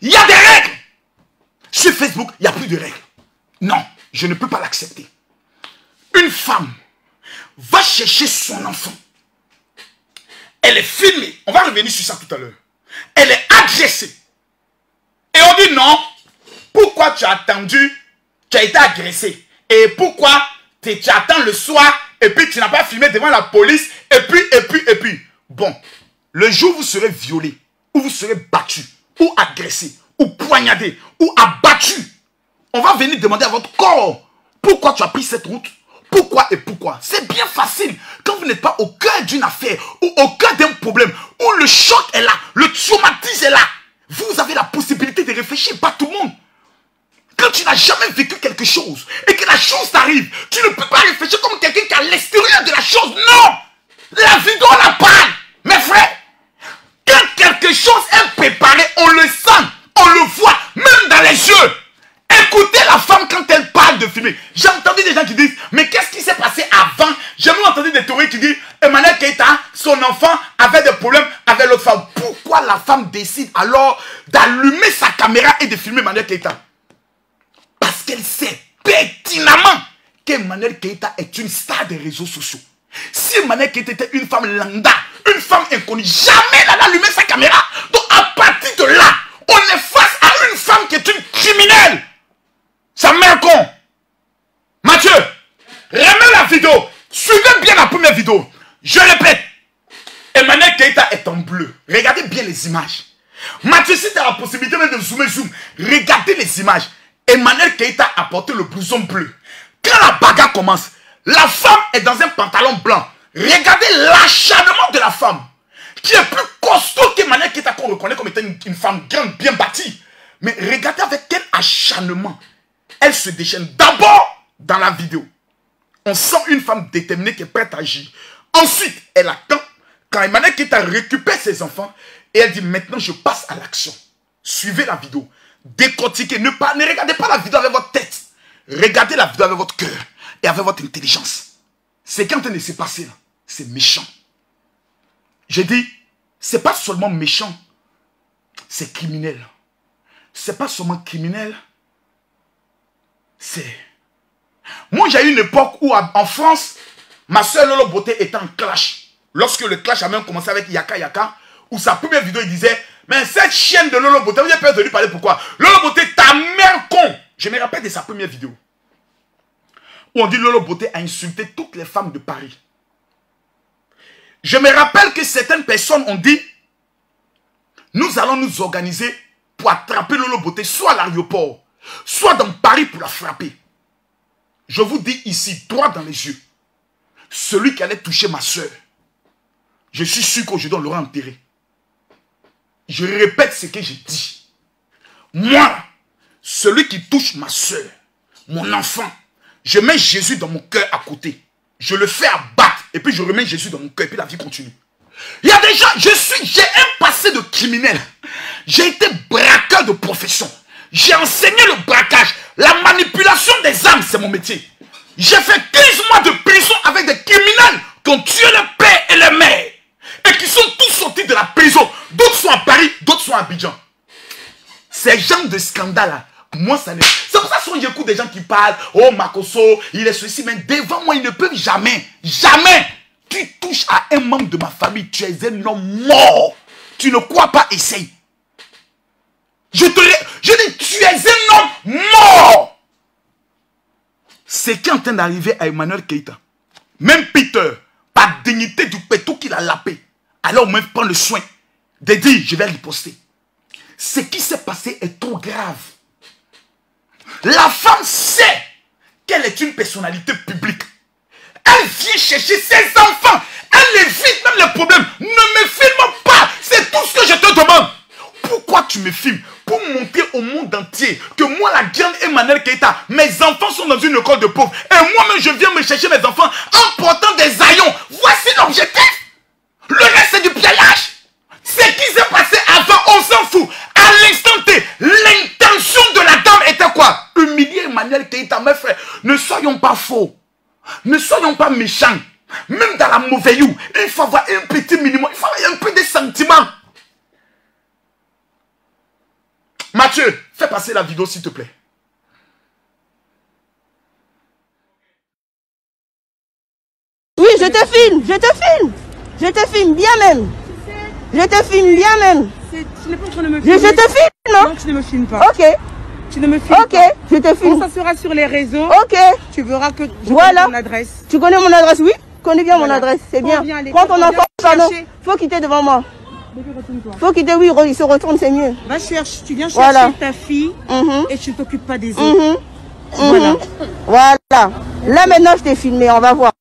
Il y a des règles. Sur Facebook, il n'y a plus de règles. Non, je ne peux pas l'accepter. Une femme va chercher son enfant. Elle est filmée. On va revenir sur ça tout à l'heure. Elle est agressée. Et on dit non. Pourquoi tu as attendu? Tu as été agressé. Et pourquoi tu attends le soir et puis tu n'as pas filmé devant la police et puis. Bon, le jour où vous serez violé, ou vous serez battu, ou agressé, ou poignardé, ou abattu, on va venir demander à votre corps pourquoi tu as pris cette route. Pourquoi et pourquoi? C'est bien facile. Quand vous n'êtes pas au cœur d'une affaire ou au cœur d'un problème, où le choc est là, le traumatisme est là, vous avez la possibilité de réfléchir, pas tout le monde. Quand tu n'as jamais vécu quelque chose et que la chose t'arrive, tu ne peux pas réfléchir comme quelqu'un qui est à l'extérieur de la chose. Non! La vidéo la parle. Mes frères, quand quelque chose est préparé, on le sent, on le voit, même dans les yeux. Écoutez la femme quand elle parle de filmer. J'ai entendu des gens qui disent, mais qu'est-ce qui s'est passé avant? J'ai même entendu des théories qui disent, Emmanuel Keïta, son enfant avait des problèmes avec l'autre femme. Pourquoi la femme décide alors d'allumer sa caméra et de filmer Emmanuel Keïta? Parce qu'elle sait pertinemment qu'Emmanuel Keïta est une star des réseaux sociaux. Si Emmanuel Keïta était une femme lambda, une femme inconnue, jamais elle allait allumer sa caméra. Donc à partir de là, on est face à une femme qui est une criminelle. Ça met un con. Mathieu, vidéo. Je répète, Emmanuel Keïta est en bleu. Regardez bien les images. Mathieu, si tu as la possibilité même de zoomer, zoom. Regardez les images. Emmanuel Keïta a porté le blouson bleu. Quand la bagarre commence, la femme est dans un pantalon blanc. Regardez l'acharnement de la femme, qui est plus costaud qu'Emmanuel Keïta, qu'on reconnaît comme étant une femme grande, bien bâtie. Mais regardez avec quel acharnement elle se déchaîne. D'abord, dans la vidéo, on sent une femme déterminée qui est prête à agir. Ensuite, elle attend quand Emmanuel Keïta récupère ses enfants et elle dit maintenant je passe à l'action. Suivez la vidéo. Décortiquez. Ne regardez pas la vidéo avec votre tête. Regardez la vidéo avec votre cœur et avec votre intelligence. Ce qui est en train de se passer là, c'est méchant. J'ai dit, c'est pas seulement méchant, c'est criminel. C'est pas seulement criminel, c'est... Moi, j'ai eu une époque où, en France, ma soeur Lolo Beauté était en clash. Lorsque le clash a même commencé avec Yaka Yaka, où sa première vidéo, il disait, mais cette chienne de Lolo Beauté, vous avez peur de lui parler pourquoi? Lolo Beauté, ta mère con! Je me rappelle de sa première vidéo. Où on dit Lolo Beauté a insulté toutes les femmes de Paris. Je me rappelle que certaines personnes ont dit, nous allons nous organiser pour attraper Lolo Beauté, soit à l'aéroport, soit dans Paris pour la frapper. Je vous dis ici, droit dans les yeux, celui qui allait toucher ma soeur, je suis sûr qu'aujourd'hui on l'aura enterré. Je répète ce que j'ai dit. Moi, celui qui touche ma soeur, mon enfant, je mets Jésus dans mon cœur à côté. Je le fais abattre et puis je remets Jésus dans mon cœur et puis la vie continue. Il y a des gens, j'ai un passé de criminel. J'ai été braqueur de profession. J'ai enseigné le braquage. La manipulation des âmes, c'est mon métier. J'ai fait 15 mois de prison avec des criminels qui ont tué le père et la mère. Et qui sont tous sortis de la prison. D'autres sont à Paris, d'autres sont à Abidjan. Ces gens de scandale-là, moi, ça n'est... C'est pour ça que j'écoute des gens qui parlent, oh, Makosso, il est ceci, mais devant moi, ils ne peuvent jamais, jamais. Tu touches à un membre de ma famille, tu es un homme mort. Tu ne crois pas, essaye. Je dis, tu es un homme mort. C'est qui est en train d'arriver à Emmanuel Keïta. Même Peter, par dignité du pétou qu'il a lapé, alors même prend le soin de dire, je vais riposter. Ce qui s'est passé est trop grave. La femme sait qu'elle est une personnalité publique. Elle vient chercher ses enfants. Elle évite même les problèmes. Ne me filme pas. C'est tout ce que je te demande. Pourquoi tu me filmes? Pour montrer au monde entier que moi, la grande Emmanuel Keïta, mes enfants sont dans une école de pauvres. Et moi-même, je viens me chercher mes enfants en portant des haillons. Voici l'objectif. Le reste, c'est du piallage. Ce qui s'est passé avant, on s'en fout. À l'instant T, l'intention de la dame était quoi? Humilier Emmanuel Keïta, mes frères. Ne soyons pas faux. Ne soyons pas méchants. Même dans la mauvaise you, il faut avoir un petit minimum. Il faut avoir un peu de sentiments. Mathieu, fais passer la vidéo s'il te plaît. Oui, je te filme, je te filme. Je te filme bien même. Je te filme bien même. Tu n'es pas en train de me filmer. Je te filme, non? Non, tu ne me filmes pas. Ok. Tu ne me filmes ok, pas. je te filme. Quand ça sera sur les réseaux, ok. Tu verras que je voilà. connais mon adresse. Tu connais mon adresse, oui? Je connais bien voilà. Mon adresse, c'est bien. Prends ton enfant, faut quitter devant moi. Faut quitter, oui, il se retourne, c'est mieux. Va chercher, tu viens chercher ta fille et tu ne t'occupes pas des autres. Voilà. Voilà. Là maintenant, je t'ai filmé, on va voir.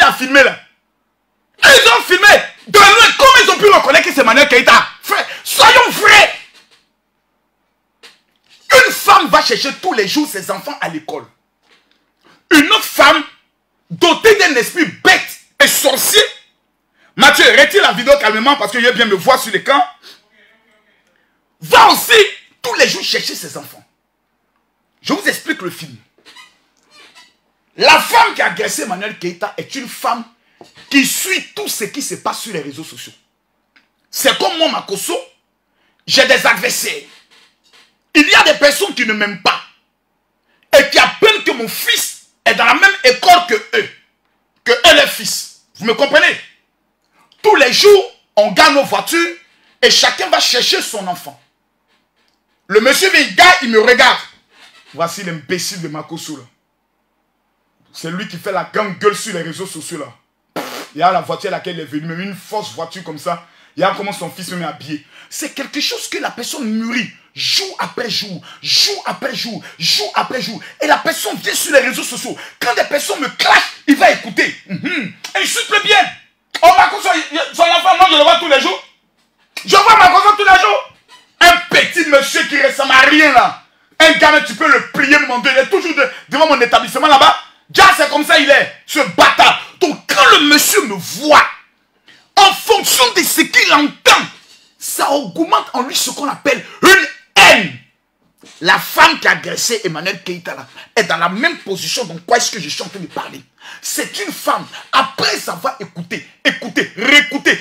a filmé là. Ils ont filmé de loin. Comment ils ont pu reconnaître que c'est Emmanuel Keïta? Frère, soyons vrais. Une femme va chercher tous les jours ses enfants à l'école. Une autre femme, dotée d'un esprit bête et sorcier. Mathieu, retire la vidéo calmement parce que je viens me voir sur l'écran. Va aussi tous les jours chercher ses enfants. Je vous explique le film. La femme qui a agressé Emmanuel Keïta est une femme qui suit tout ce qui se passe sur les réseaux sociaux. C'est comme moi, Makosso, j'ai des adversaires. Il y a des personnes qui ne m'aiment pas et qui apprennent que mon fils est dans la même école que eux les fils. Vous me comprenez? Tous les jours, on gagne nos voitures et chacun va chercher son enfant. Le monsieur Vega, il me regarde. Voici l'imbécile de Makosso là. C'est lui qui fait la grande gueule sur les réseaux sociaux là. Il y a la voiture à laquelle il est venu, même une fausse voiture comme ça. Il y a comment son fils me met habillé. C'est quelque chose que la personne mûrit jour après jour, jour après jour, jour après jour. Et la personne vient sur les réseaux sociaux. Quand des personnes me clashent, il va écouter. Et il souffle bien. Oh, Makosso, son enfant, moi je le vois tous les jours. Je vois Makosso tous les jours. Un petit monsieur qui ressemble à rien là. Un gamin, tu peux le prier, mon Dieu. Il est toujours devant mon établissement là-bas. Déjà, c'est comme ça il est, ce bâtard. Donc, quand le monsieur me voit, en fonction de ce qu'il entend, ça augmente en lui ce qu'on appelle une haine. La femme qui a agressé Emmanuel Keïta là, est dans la même position. Donc, quoi est-ce que je suis en train de parler? C'est une femme, après avoir écouté, réécouté, réécouté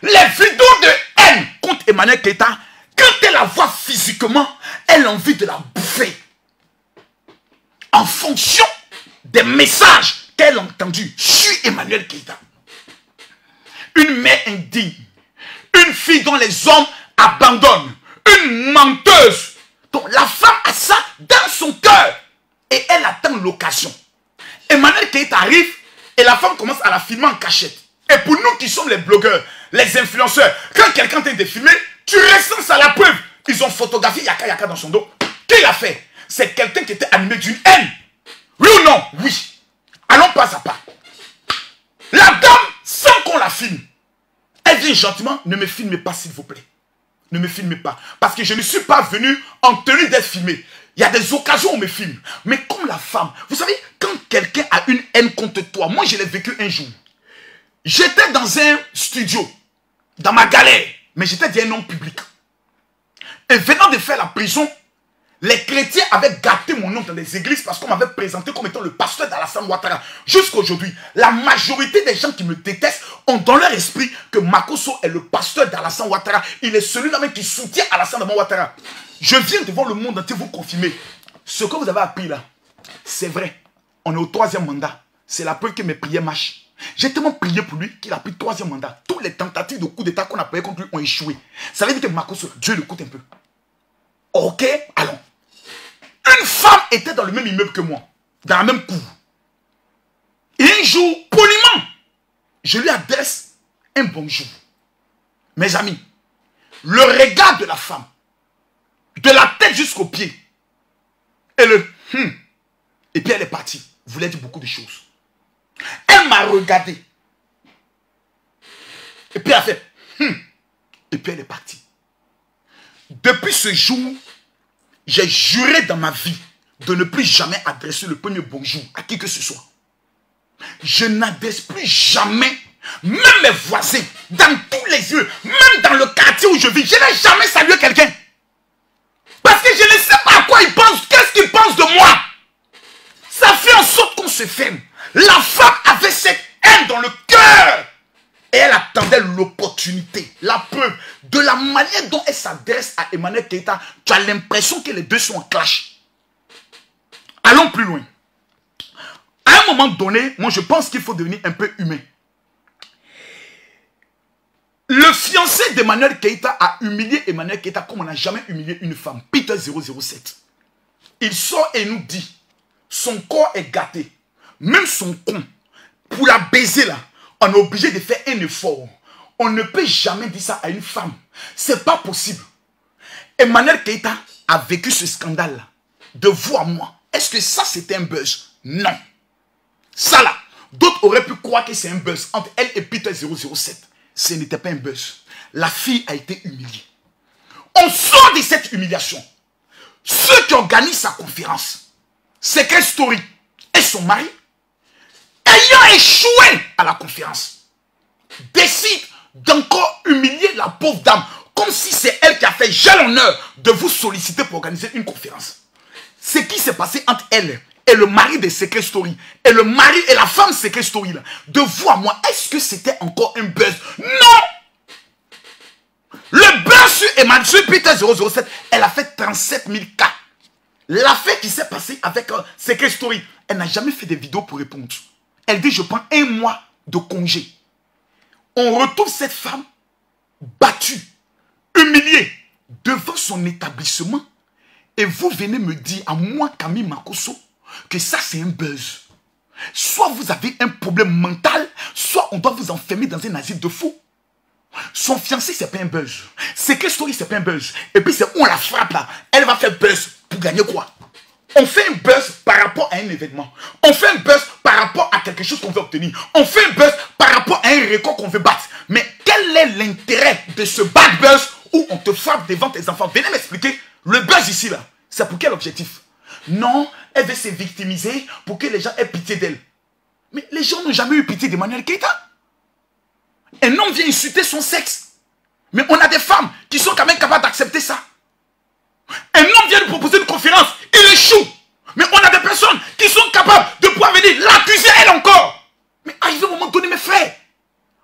les vidéos de haine contre Emmanuel Keïta, quand elle la voit physiquement, elle a envie de la bouffer. En fonction des messages qu'elle a entendus sur Emmanuel Keïta. Une mère indigne, une fille dont les hommes abandonnent, une menteuse. Donc la femme a ça dans son cœur et elle attend l'occasion. Emmanuel Keïta arrive et la femme commence à la filmer en cachette. Et pour nous qui sommes les blogueurs, les influenceurs, quand quelqu'un tente de filmer, tu recenses à la preuve. Ils ont photographié Yaka Yaka dans son dos. Qui l'a fait? C'est quelqu'un qui était animé d'une haine. Oui ou non? Oui. Allons pas à pas. La dame, sans qu'on la filme, elle vient gentiment, ne me filmez pas s'il vous plaît. Ne me filmez pas. Parce que je ne suis pas venu en tenue d'être filmé. Il y a des occasions où on me filme. Mais comme la femme, vous savez, quand quelqu'un a une haine contre toi, moi je l'ai vécu un jour. J'étais dans un studio, dans ma galère, mais j'étais d'un homme public. Et venant de faire la prison, les chrétiens avaient gâté mon nom dans les églises parce qu'on m'avait présenté comme étant le pasteur d'Alassane Ouattara. Jusqu'aujourd'hui, la majorité des gens qui me détestent ont dans leur esprit que Makosso est le pasteur d'Alassane Ouattara. Il est celui-là même qui soutient Alassane Ouattara. Je viens devant le monde entier vous confirmer. Ce que vous avez appris là, c'est vrai. On est au 3e mandat. C'est la preuve que mes prières marchent. J'ai tellement prié pour lui qu'il a pris 3e mandat. Toutes les tentatives de coup d'état qu'on a payé contre lui ont échoué. Ça veut dire que Makosso, Dieu l'écoute un peu. Ok, allons. Une femme était dans le même immeuble que moi, dans la même cour. Et un jour, poliment, je lui adresse un bonjour. Mes amis, le regard de la femme, de la tête jusqu'aux pieds, et et puis elle est partie. Voulait dire beaucoup de choses. Elle m'a regardé. Et puis elle a fait et puis elle est partie. Depuis ce jour, j'ai juré dans ma vie de ne plus jamais adresser le premier bonjour à qui que ce soit. Je n'adresse plus jamais, même mes voisins, dans tous les yeux, même dans le quartier où je vis, je n'ai jamais salué quelqu'un. Parce que je ne sais pas à quoi ils pensent, qu'est-ce qu'ils pensent de moi. Ça fait en sorte qu'on se ferme. La femme avait cette haine dans le cœur. Et elle attendait l'opportunité, la preuve, de la manière dont elle s'adresse à Emmanuel Keïta. Tu as l'impression que les deux sont en clash. Allons plus loin. À un moment donné, moi je pense qu'il faut devenir un peu humain. Le fiancé d'Emmanuel Keïta a humilié Emmanuel Keïta comme on n'a jamais humilié une femme. Peter 007. Il sort et nous dit, son corps est gâté. Même son con, pour la baiser là, on est obligé de faire un effort. On ne peut jamais dire ça à une femme. C'est pas possible. Emmanuel Keïta a vécu ce scandale-là. De vous à moi. Est-ce que ça c'était un buzz? Non. Ça là, D'autres auraient pu croire que c'est un buzz entre elle et Peter 007. Ce n'était pas un buzz. La fille a été humiliée. On sort de cette humiliation. Ceux qui organisent sa conférence, Secret Story et son mari, ayant échoué à la conférence, décident d'encore humilier la pauvre dame, comme si c'est elle qui a fait j'ai l'honneur de vous solliciter pour organiser une conférence. Ce qui s'est passé entre elle et le mari de Secret Story, et le mari et la femme Secret Story, là, de vous à moi, est-ce que c'était encore un buzz? Non! Le buzz sur Emmanuel Peter 007, elle a fait 37 000 cas. L'affaire qui s'est passée avec Secret Story, elle n'a jamais fait de vidéos pour répondre. Elle dit, je prends 1 mois de congé. On retrouve cette femme battue, humiliée, devant son établissement. Et vous venez me dire, à moi, Camille Makosso, que ça c'est un buzz. Soit vous avez un problème mental, soit on doit vous enfermer dans un asile de fous. Son fiancé, c'est pas un buzz. Secret Story, c'est pas un buzz. Et puis c'est où on la frappe là. Elle va faire buzz pour gagner quoi? On fait un buzz par rapport à un événement. On fait un buzz par rapport à quelque chose qu'on veut obtenir. On fait un buzz par rapport à un record qu'on veut battre. Mais quel est l'intérêt de ce bad buzz où on te frappe devant tes enfants? Venez m'expliquer. Le buzz ici là, c'est pour quel objectif? Non, elle veut se victimiser pour que les gens aient pitié d'elle. Mais les gens n'ont jamais eu pitié d'Emmanuel Keïta. Un homme vient insulter son sexe. Mais on a des femmes qui sont quand même capables d'accepter ça. Un homme vient lui proposer une conférence, il échoue. Mais on a des personnes qui sont capables de pouvoir venir l'accuser elle encore. Mais arrivé au moment donné, mes frères,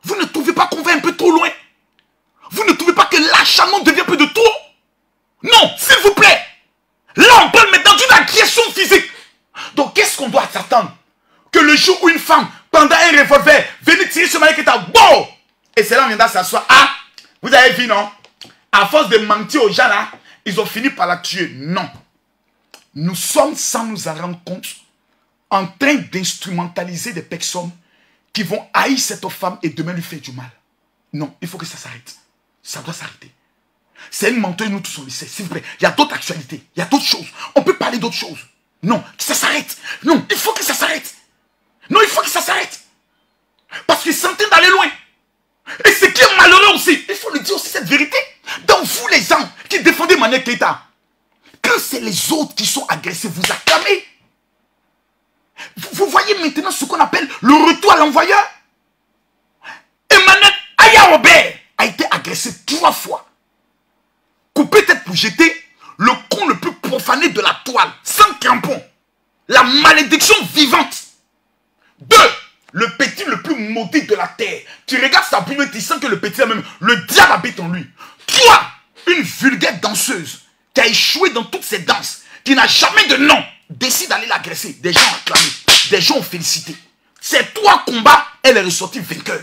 vous ne trouvez pas qu'on va un peu trop loin? Vous ne trouvez pas que l'acharnement devient un peu de trop? Non, s'il vous plaît. Là, on parle maintenant d'une agression physique. Donc, qu'est-ce qu'on doit s'attendre? Que le jour où une femme, pendant un revolver, venait tirer sur Emmanuel Keïta, bon! Et c'est là on viendra s'asseoir. Ah, vous avez vu, non? À force de mentir aux gens là, ils ont fini par la tuer. Non. Nous sommes, sans nous en rendre compte, en train d'instrumentaliser des personnes qui vont haïr cette femme et demain lui faire du mal. Non, il faut que ça s'arrête. Ça doit s'arrêter. C'est une menteuse, nous tous on le sait, s'il vous plaît. Il y a d'autres actualités, il y a d'autres choses. On peut parler d'autres choses. Non, ça s'arrête. Non, il faut que ça s'arrête. Non, il faut que ça s'arrête. Parce qu'ils sont en train d'aller loin. Et ce qui est malheureux aussi, il faut le dire aussi cette vérité. Dans vous les gens qui défendez Emmanuel Keïta, quand c'est les autres qui sont agressés, vous acclamez. Vous voyez maintenant ce qu'on appelle le retour à l'envoyeur. Emmanuel Aya Robert a été agressé 3 fois. Coupé tête pour jeter le con le plus profané de la toile, sans crampon. La malédiction vivante. 2. Le petit le plus maudit de la terre. Tu regardes sa Bible et tu sens que le petit, même le diable habite en lui. 3. Une vulgaire danseuse qui a échoué dans toutes ses danses, qui n'a jamais de nom, décide d'aller l'agresser. Des gens ont acclamé, des gens ont félicité. Ces 3 combats, elle est ressortie vainqueur.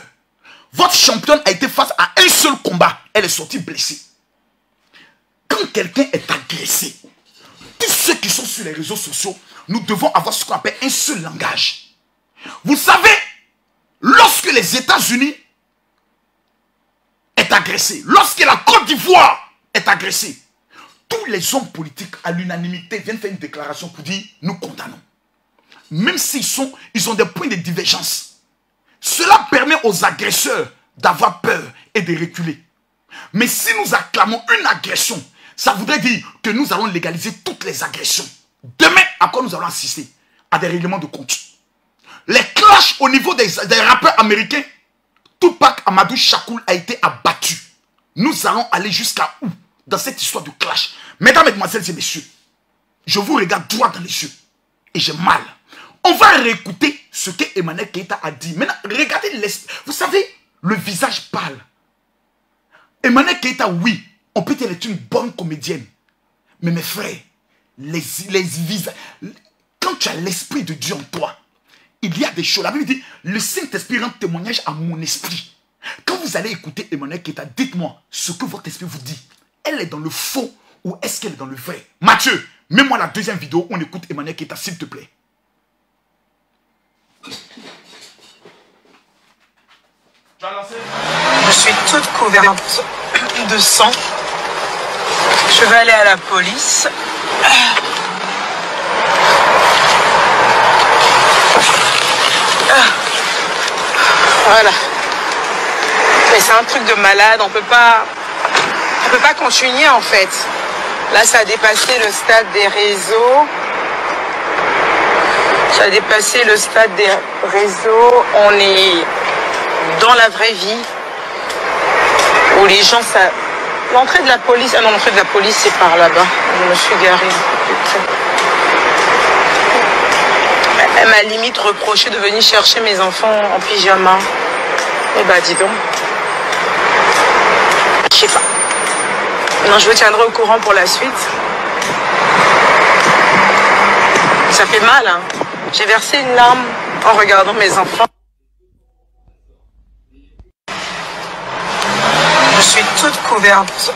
Votre championne a été face à un seul combat, elle est sortie blessée. Quand quelqu'un est agressé, tous ceux qui sont sur les réseaux sociaux, nous devons avoir ce qu'on appelle un seul langage. Vous savez, lorsque les États-Unis est agressé, lorsque la Côte d'Ivoire est agressée, tous les hommes politiques à l'unanimité viennent faire une déclaration pour dire nous condamnons. Même ils ont des points de divergence. Cela permet aux agresseurs d'avoir peur et de reculer. Mais si nous acclamons une agression, ça voudrait dire que nous allons légaliser toutes les agressions. Demain, à quoi nous allons assister? À des règlements de compte. Les clashs au niveau des rappeurs américains, Tupac Amadou Shakur a été abattu. Nous allons aller jusqu'à où dans cette histoire de clash? Mesdames, mesdemoiselles et messieurs, je vous regarde droit dans les yeux et j'ai mal. On va réécouter ce que Emmanuel Keïta a dit. Maintenant, regardez, vous savez, le visage parle. Emmanuel Keïta, oui, on peut dire qu'elle est une bonne comédienne. Mais mes frères, les visages, quand tu as l'esprit de Dieu en toi, il y a des choses. La Bible dit, le Saint-Esprit rend témoignage à mon esprit. Quand vous allez écouter Emmanuel Keïta, dites-moi ce que votre esprit vous dit. Elle est dans le faux ou est-ce qu'elle est dans le vrai? Mathieu, mets-moi la deuxième vidéo où on écoute Emmanuel Keïta, s'il te plaît. Je suis toute couverte de sang. Je vais aller à la police. Voilà. Mais c'est un truc de malade, on peut pas continuer en fait. Là, ça a dépassé le stade des réseaux. Ça a dépassé le stade des réseaux. On est dans la vraie vie. Où les gens, ça... L'entrée de la police... Ah non, l'entrée de la police, c'est par là-bas. Je me suis garée plus près. Elle m'a limite reproché de venir chercher mes enfants en pyjama. Eh ben, dis donc. Je sais pas. Non, je vous tiendrai au courant pour la suite. Ça fait mal, hein. J'ai versé une larme en regardant mes enfants. Je suis toute couverte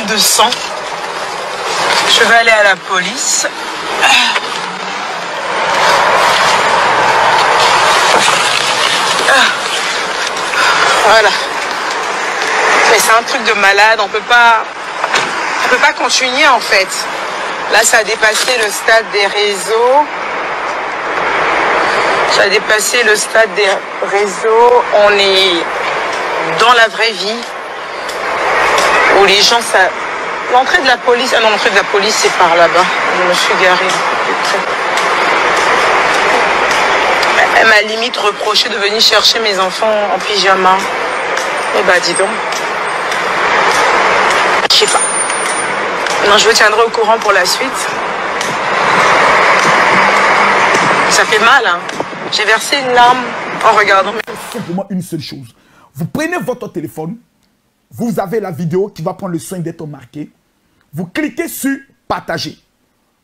de sang. Je vais aller à la police. Voilà. Mais c'est un truc de malade, on peut pas continuer en fait. Là, ça a dépassé le stade des réseaux. Ça a dépassé le stade des réseaux. On est dans la vraie vie. Où les gens, ça... L'entrée de la police... Ah non, l'entrée de la police, c'est par là-bas. Je me suis garée plus près. Elle m'a limite reproché de venir chercher mes enfants en pyjama. Eh ben, dis donc. Je sais pas. Non, je vous tiendrai au courant pour la suite. Ça fait mal, hein. J'ai versé une larme en regardant mes... Simplement une seule chose. Vous prenez votre téléphone, vous avez la vidéo qui va prendre le soin d'être marquée. Vous cliquez sur partager.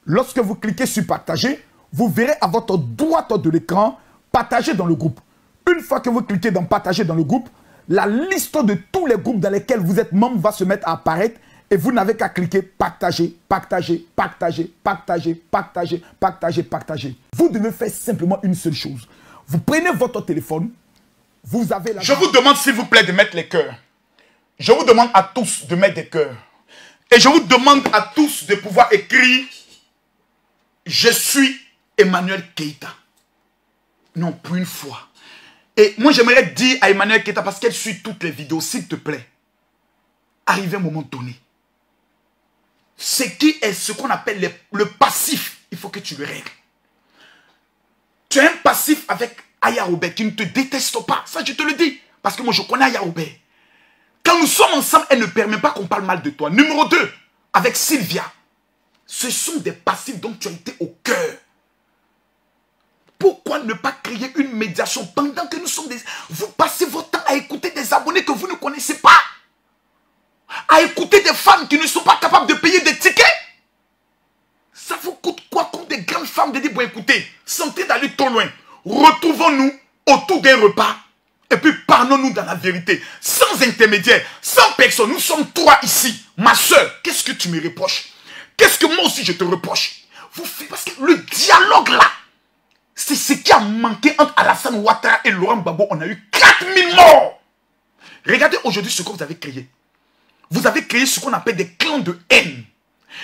Lorsque vous cliquez sur partager, vous verrez à votre droite de l'écran partager dans le groupe. Une fois que vous cliquez dans partager dans le groupe, la liste de tous les groupes dans lesquels vous êtes membre va se mettre à apparaître et vous n'avez qu'à cliquer partager, partager, partager, partager, partager, partager, partager. Vous devez faire simplement une seule chose. Vous prenez votre téléphone, vous avez la... Je vous demande s'il vous plaît de mettre les cœurs. Je vous demande à tous de mettre des cœurs. Et je vous demande à tous de pouvoir écrire « Je suis Emmanuel Keïta ». Non, pour une fois. Et moi, j'aimerais dire à Emmanuel Keïta, parce qu'elle suit toutes les vidéos, s'il te plaît, arrivé un moment donné, ce qui est ce qu'on appelle le passif, il faut que tu le règles. Tu as un passif avec Aya Robert qui ne te déteste pas. Ça, je te le dis. Parce que moi, je connais Aya Robert. Quand nous sommes ensemble, elle ne permet pas qu'on parle mal de toi. Numéro 2, avec Sylvia. Ce sont des passifs dont tu as été au cœur. Pourquoi ne pas créer une médiation pendant que nous sommes des... Vous passez votre temps à écouter des abonnés que vous ne connaissez pas. À écouter des femmes qui ne sont pas capables de payer des tickets. Ça vous coûte quoi comme des grandes femmes de dire, bon écoutez, sentez d'aller trop loin. Retrouvons-nous autour d'un repas. Et puis parlons-nous dans la vérité. Sans intermédiaire, sans personne. Nous sommes trois ici. Ma soeur, qu'est-ce que tu me reproches? Qu'est-ce que moi aussi je te reproche? Vous faites parce que le dialogue là, c'est ce qui a manqué entre Alassane Ouattara et Laurent Gbagbo. On a eu 4000 morts. Regardez aujourd'hui ce que vous avez créé. Vous avez créé ce qu'on appelle des clans de haine.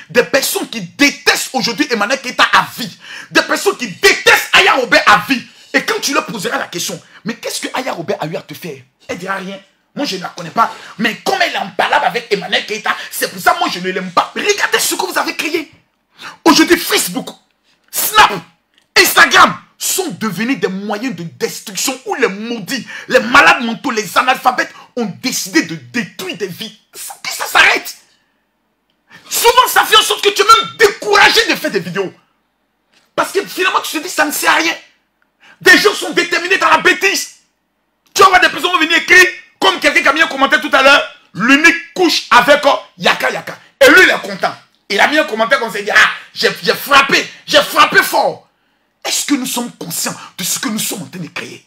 Des personnes qui détestent aujourd'hui Emmanuel Keïta à vie. Des personnes qui détestent Aya Robert à vie. Et quand tu leur poseras la question, mais qu'est-ce que Aya Robert a eu à te faire? Elle dira rien. Moi, je ne la connais pas. Mais comme elle est en palabre avec Emmanuel Keïta, c'est pour ça que moi, je ne l'aime pas. Regardez ce que vous avez créé. Aujourd'hui, Facebook, Snap, Instagram sont devenus des moyens de destruction où les maudits, les malades mentaux, les analphabètes ont décidé de détruire des vies. Que ça s'arrête. Souvent, ça fait en sorte que tu es même découragé de faire des vidéos. Parce que finalement, tu te dis, ça ne sert à rien. Des gens sont déterminés dans la bêtise. Tu vas voir des personnes venir écrire, comme quelqu'un qui a mis un commentaire tout à l'heure, l'unique couche avec Yaka Yaka. Et lui, il est content. Il a mis un commentaire comme ça, il dit, ah, j'ai frappé fort. Est-ce que nous sommes conscients de ce que nous sommes en train de créer?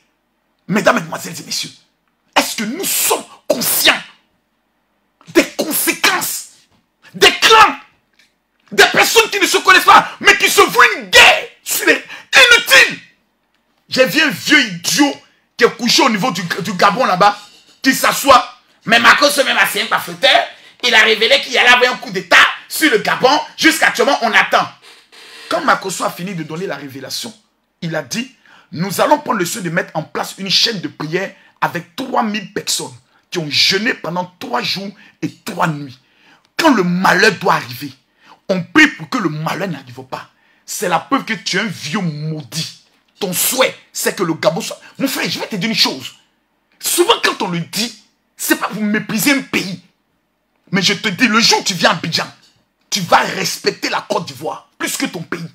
Mesdames, Mesdemoiselles et Messieurs, est-ce que nous sommes conscients des conséquences, des clans, des personnes qui ne se connaissent pas, mais qui se vouent une guerre sur les inutiles? J'ai vu un vieux idiot qui est couché au niveau du Gabon là-bas, qui s'assoit, mais Marcos même assis un fauteuil, il a révélé qu'il allait avoir un coup d'état sur le Gabon, jusqu'à actuellement on attend. Quand Marcos a fini de donner la révélation, il a dit, nous allons prendre le soin de mettre en place une chaîne de prière avec 3000 personnes qui ont jeûné pendant 3 jours et 3 nuits. Quand le malheur doit arriver, on prie pour que le malheur n'arrive pas. C'est la preuve que tu es un vieux maudit. Ton souhait, c'est que le Gabon soit... Mon frère, je vais te dire une chose. Souvent, quand on le dit, c'est pas pour mépriser un pays. Mais je te dis, le jour où tu viens à Abidjan, tu vas respecter la Côte d'Ivoire plus que ton pays.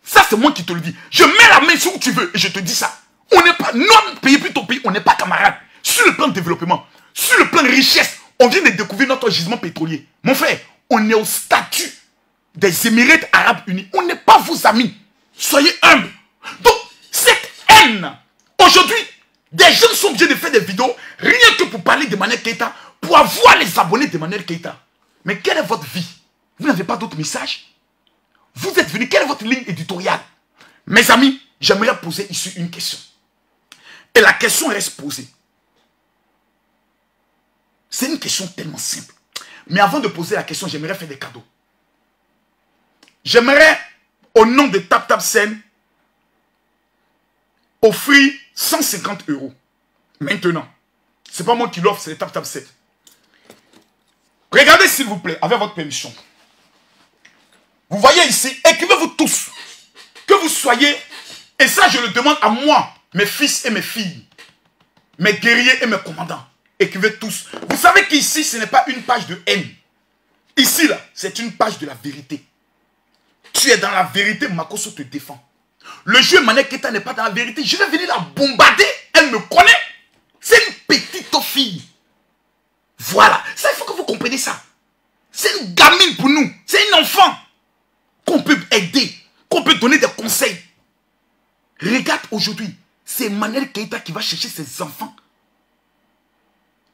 Ça, c'est moi qui te le dis. Je mets la main sur où tu veux et je te dis ça. On n'est pas, notre pays puis ton pays, on n'est pas camarades. Sur le plan de développement, sur le plan de richesse, on vient de découvrir notre gisement pétrolier. Mon frère, on est au statut des Émirats Arabes Unis. On n'est pas vos amis. Soyez humbles. Donc, cette haine, aujourd'hui, des gens sont obligés de faire des vidéos rien que pour parler d'Emmanuel Keïta, pour avoir les abonnés d'Emmanuel Keïta. Mais quelle est votre vie? Vous n'avez pas d'autres messages? Vous êtes venus, quelle est votre ligne éditoriale? Mes amis, j'aimerais poser ici une question. Et la question reste posée. C'est une question tellement simple. Mais avant de poser la question, j'aimerais faire des cadeaux. J'aimerais, au nom de TapTapSend, offrir 150 €. Maintenant. Ce n'est pas moi qui l'offre, c'est TapTapSend. Regardez s'il vous plaît, avec votre permission. Vous voyez ici, écrivez-vous tous. Que vous soyez, et ça je le demande à moi, mes fils et mes filles, mes guerriers et mes commandants. Écrivez tous. Vous savez qu'ici, ce n'est pas une page de haine. Ici, là, c'est une page de la vérité. Tu es dans la vérité, Makosso te défend. Le jeu Emmanuel Keïta n'est pas dans la vérité. Je vais venir la bombarder. Elle me connaît. C'est une petite fille. Voilà. Ça, il faut que vous compreniez ça. C'est une gamine pour nous. C'est un enfant qu'on peut aider, qu'on peut donner des conseils. Regarde aujourd'hui, c'est Emmanuel Keïta qui va chercher ses enfants.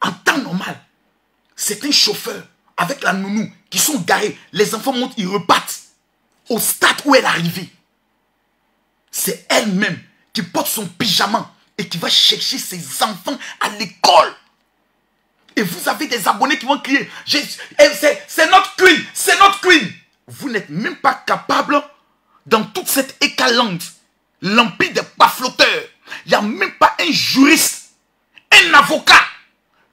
En temps normal, c'est un chauffeur avec la nounou qui sont garés. Les enfants montent, ils repartent au stade où elle est arrivée. C'est elle-même qui porte son pyjama et qui va chercher ses enfants à l'école. Et vous avez des abonnés qui vont crier, c'est notre queen, c'est notre queen. Vous n'êtes même pas capable, dans toute cette écalante, l'empire des baflotteurs, il n'y a même pas un juriste, un avocat,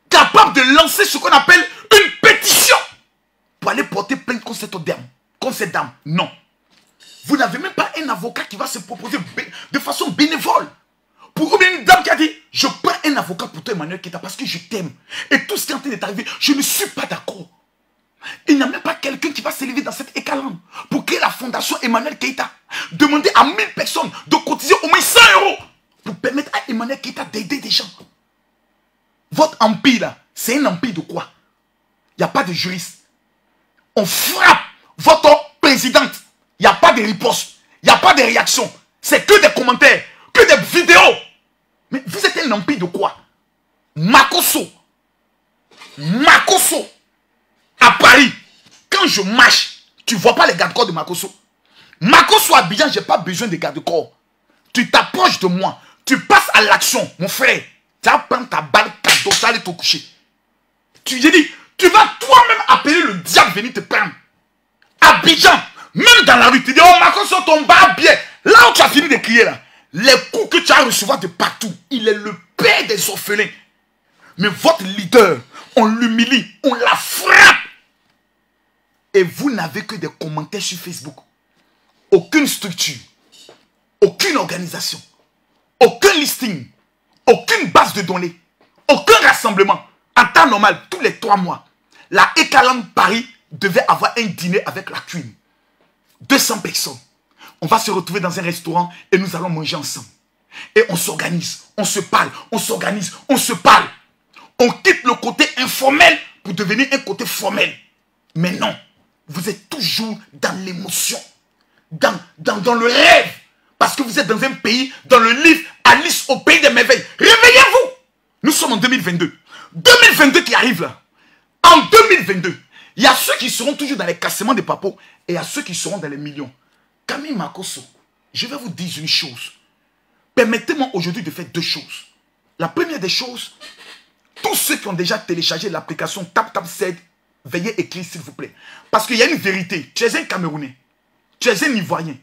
capable de lancer ce qu'on appelle une pétition pour aller porter plainte contre cette dame. Non. Vous n'avez même pas un avocat qui va se proposer de façon bénévole. Pour une dame qui a dit, je prends un avocat pour toi Emmanuel Keïta parce que je t'aime. Et tout ce qui est en train d'arriver, je ne suis pas d'accord. Il n'y a même pas quelqu'un qui va s'élever dans cette écalante pour créer la fondation Emmanuel Keïta. Demander à 1000 personnes de cotiser au moins 100 € pour permettre à Emmanuel Keïta d'aider des gens. Votre empire là, c'est un empire de quoi? Il n'y a pas de juriste. On frappe votre présidente. Il n'y a pas de riposte. Il n'y a pas de réaction. C'est que des commentaires, que des vidéos. Mais vous êtes un empire de quoi? Makosso. Makosso. À Paris, quand je marche, tu ne vois pas les garde-corps de Makosso. Makosso à Abidjan, je n'ai pas besoin de garde-corps. Tu t'approches de moi. Tu passes à l'action, mon frère. Tu vas prendre ta balle, cadeau, tu vas aller te coucher. Tu dis, tu vas toi-même appeler le diable venir te prendre. Abidjan, même dans la rue, tu dis, oh Makosso, ton bas bien. Là où tu as fini de crier là, les coups que tu as recevoir de partout, il est le père des orphelins. Mais votre leader, on l'humilie, on la frappe. Et vous n'avez que des commentaires sur Facebook. Aucune structure, aucune organisation, aucun listing, aucune base de données, aucun rassemblement. En temps normal, tous les 3 mois, la Ekalang Paris devait avoir un dîner avec la Queen. 200 personnes. On va se retrouver dans un restaurant et nous allons manger ensemble. Et on s'organise, on se parle, on s'organise, on se parle. On quitte le côté informel pour devenir un côté formel. Mais non, vous êtes toujours dans l'émotion, dans le rêve. Parce que vous êtes dans un pays, dans le livre Alice au pays des merveilles. Réveillez-vous. Nous sommes en 2022. 2022 qui arrive là. En 2022, il y a ceux qui seront toujours dans les cassements de papeaux et il y a ceux qui seront dans les millions. Camille Makosso, je vais vous dire une chose. Permettez-moi aujourd'hui de faire 2 choses. La première des choses, tous ceux qui ont déjà téléchargé l'application TapTapSend, veuillez écrire s'il vous plaît. Parce qu'il y a une vérité. Tu es un Camerounais. Tu es un Ivoirien.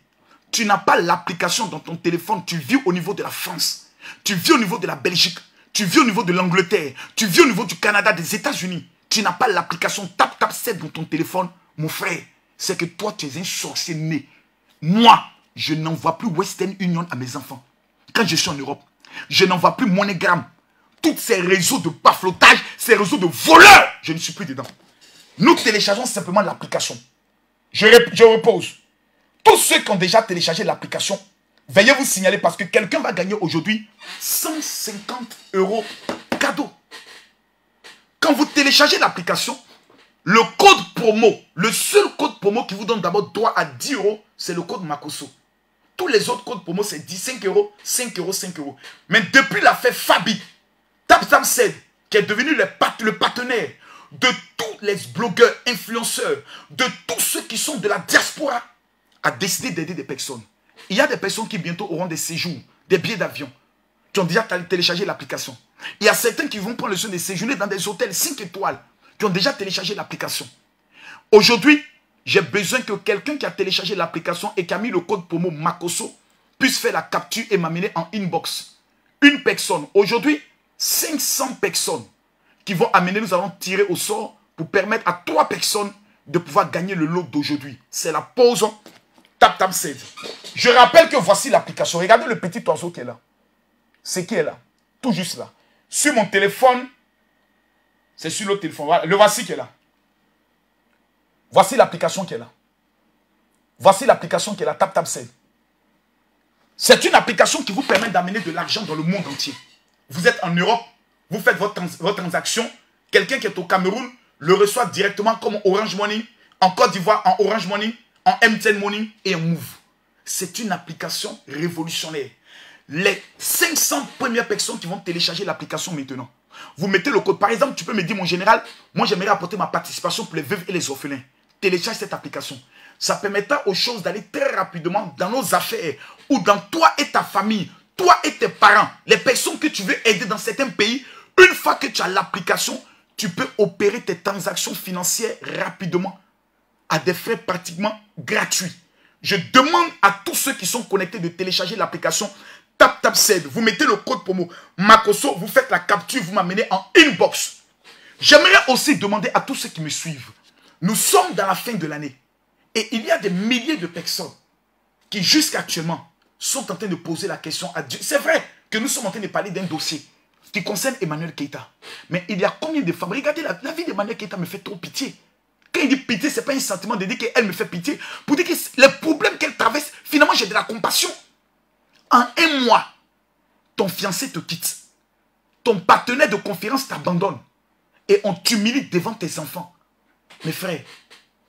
Tu n'as pas l'application dans ton téléphone. Tu vis au niveau de la France. Tu vis au niveau de la Belgique. tu vis au niveau de l'Angleterre, tu vis au niveau du Canada, des États-Unis, tu n'as pas l'application Tap 7 dans ton téléphone, mon frère, c'est que toi, tu es un sorcier né. Moi, je n'envoie plus Western Union à mes enfants. Quand je suis en Europe, je n'envoie plus MoneyGram. Tous ces réseaux de baflotage, ces réseaux de voleurs, je ne suis plus dedans. Nous téléchargeons simplement l'application. Je repose. Tous ceux qui ont déjà téléchargé l'application, veuillez vous signaler parce que quelqu'un va gagner aujourd'hui 150 € cadeau. Quand vous téléchargez l'application, le code promo, le seul code promo qui vous donne d'abord droit à 10 €, c'est le code Makosso. Tous les autres codes promo, c'est 10, 5 €, 5 €, 5 €. Mais depuis l'affaire Fabi, Tap 7, qui est devenu le partenaire de tous les blogueurs, influenceurs, de tous ceux qui sont de la diaspora, a décidé d'aider des personnes. Il y a des personnes qui bientôt auront des séjours, des billets d'avion, qui ont déjà téléchargé l'application. Il y a certains qui vont prendre le soin de séjourner dans des hôtels 5 étoiles, qui ont déjà téléchargé l'application. Aujourd'hui, j'ai besoin que quelqu'un qui a téléchargé l'application et qui a mis le code promo Makosso puisse faire la capture et m'amener en inbox. Une personne. Aujourd'hui, 500 personnes qui vont amener, nous allons tirer au sort pour permettre à 3 personnes de pouvoir gagner le lot d'aujourd'hui. C'est la pause Tap 7. Je rappelle que voici l'application. Regardez le petit oiseau qui est là. C'est qui est là. Tout juste là. Sur mon téléphone, c'est sur l'autre téléphone. Voilà. Le voici qui est là. Voici l'application qui est là. Voici l'application qui est là, Tap 7. C'est une application qui vous permet d'amener de l'argent dans le monde entier. Vous êtes en Europe, vous faites votre transaction. Quelqu'un qui est au Cameroun le reçoit directement comme Orange Money, en Côte d'Ivoire, en Orange Money, en MTN Money et en Move. C'est une application révolutionnaire. Les 500 premières personnes qui vont télécharger l'application maintenant, vous mettez le code. Par exemple, tu peux me dire, mon général, moi j'aimerais apporter ma participation pour les veuves et les orphelins. Télécharge cette application. Ça permettra aux choses d'aller très rapidement dans nos affaires ou dans toi et ta famille, toi et tes parents, les personnes que tu veux aider dans certains pays. Une fois que tu as l'application, tu peux opérer tes transactions financières rapidement à des frais pratiquement gratuits. Je demande à tous ceux qui sont connectés de télécharger l'application Tap 7. Vous mettez le code promo Makosso, vous faites la capture, vous m'amenez en inbox. J'aimerais aussi demander à tous ceux qui me suivent. Nous sommes dans la fin de l'année et il y a des milliers de personnes qui jusqu'actuellement sont en train de poser la question à Dieu. C'est vrai que nous sommes en train de parler d'un dossier qui concerne Emmanuel Keïta. Mais il y a combien de femmes? Regardez, la vie d'Emmanuel Keïta me fait trop pitié. Quand il dit pitié, ce n'est pas un sentiment de dire qu'elle me fait pitié. Pour dire que les problèmes qu'elle traverse, finalement j'ai de la compassion. En un mois, ton fiancé te quitte. Ton partenaire de conférence t'abandonne. Et on t'humilie devant tes enfants. Mes frères,